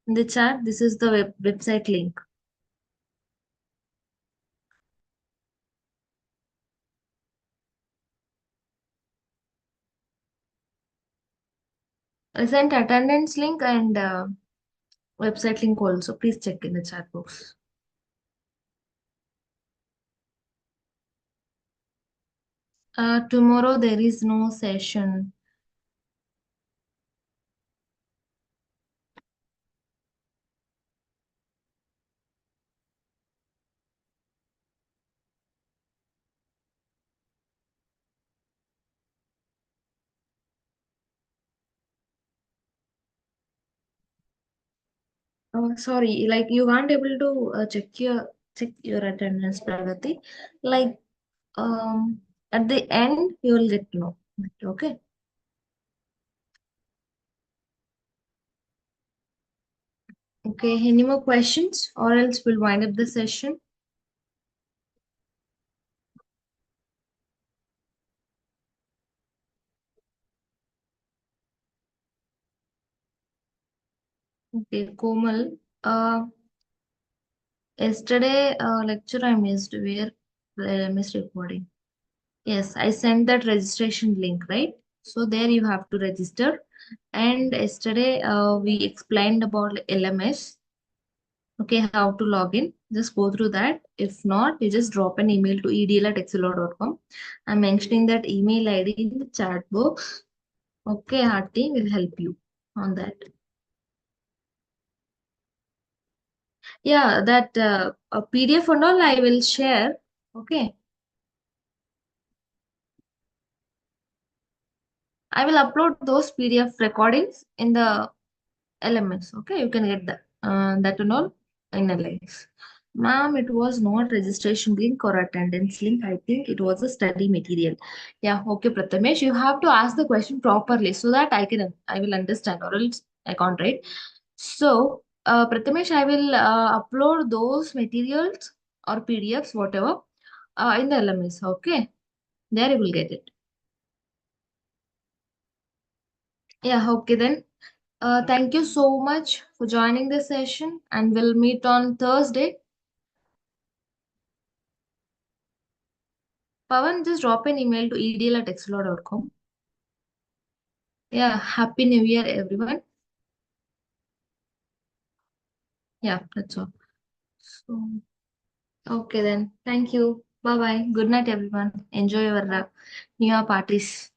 In the chat, this is the website link. I sent attendance link and website link also. Please check in the chat box. Tomorrow there is no session. Sorry, like you can't able to check your attendance, Pragati. Like at the end you will get to know. Okay. Okay. Any more questions, or else we'll wind up the session. Okay, Komal. Yesterday lecture I missed where I missed recording. Yes, I sent that registration link, right? So there you have to register. And yesterday we explained about LMS. Okay, how to log in. Just go through that. If not, you just drop an email to edl@excelor.com. I'm mentioning that email ID in the chat box. Okay, our team will help you on that. Yeah, that a PDF and all I will share. Okay. I will upload those PDF recordings in the LMS. Okay, you can get that and all in LMS. Ma'am, it was not registration link or attendance link. I think it was a study material. Yeah, okay, Prathamesh, you have to ask the question properly so that I will understand, or else I can't, right? So, Prathamesh, I will upload those materials or PDFs, whatever, in the LMS. Okay, there you will get it. Yeah, okay then. Thank you so much for joining this session, and we'll meet on Thursday. Pawan, just drop an email to edl@excelor.com. Yeah, Happy New Year, everyone. Yeah, that's all. So, okay then. Thank you. Bye bye. Good night, everyone. Enjoy your New Year parties.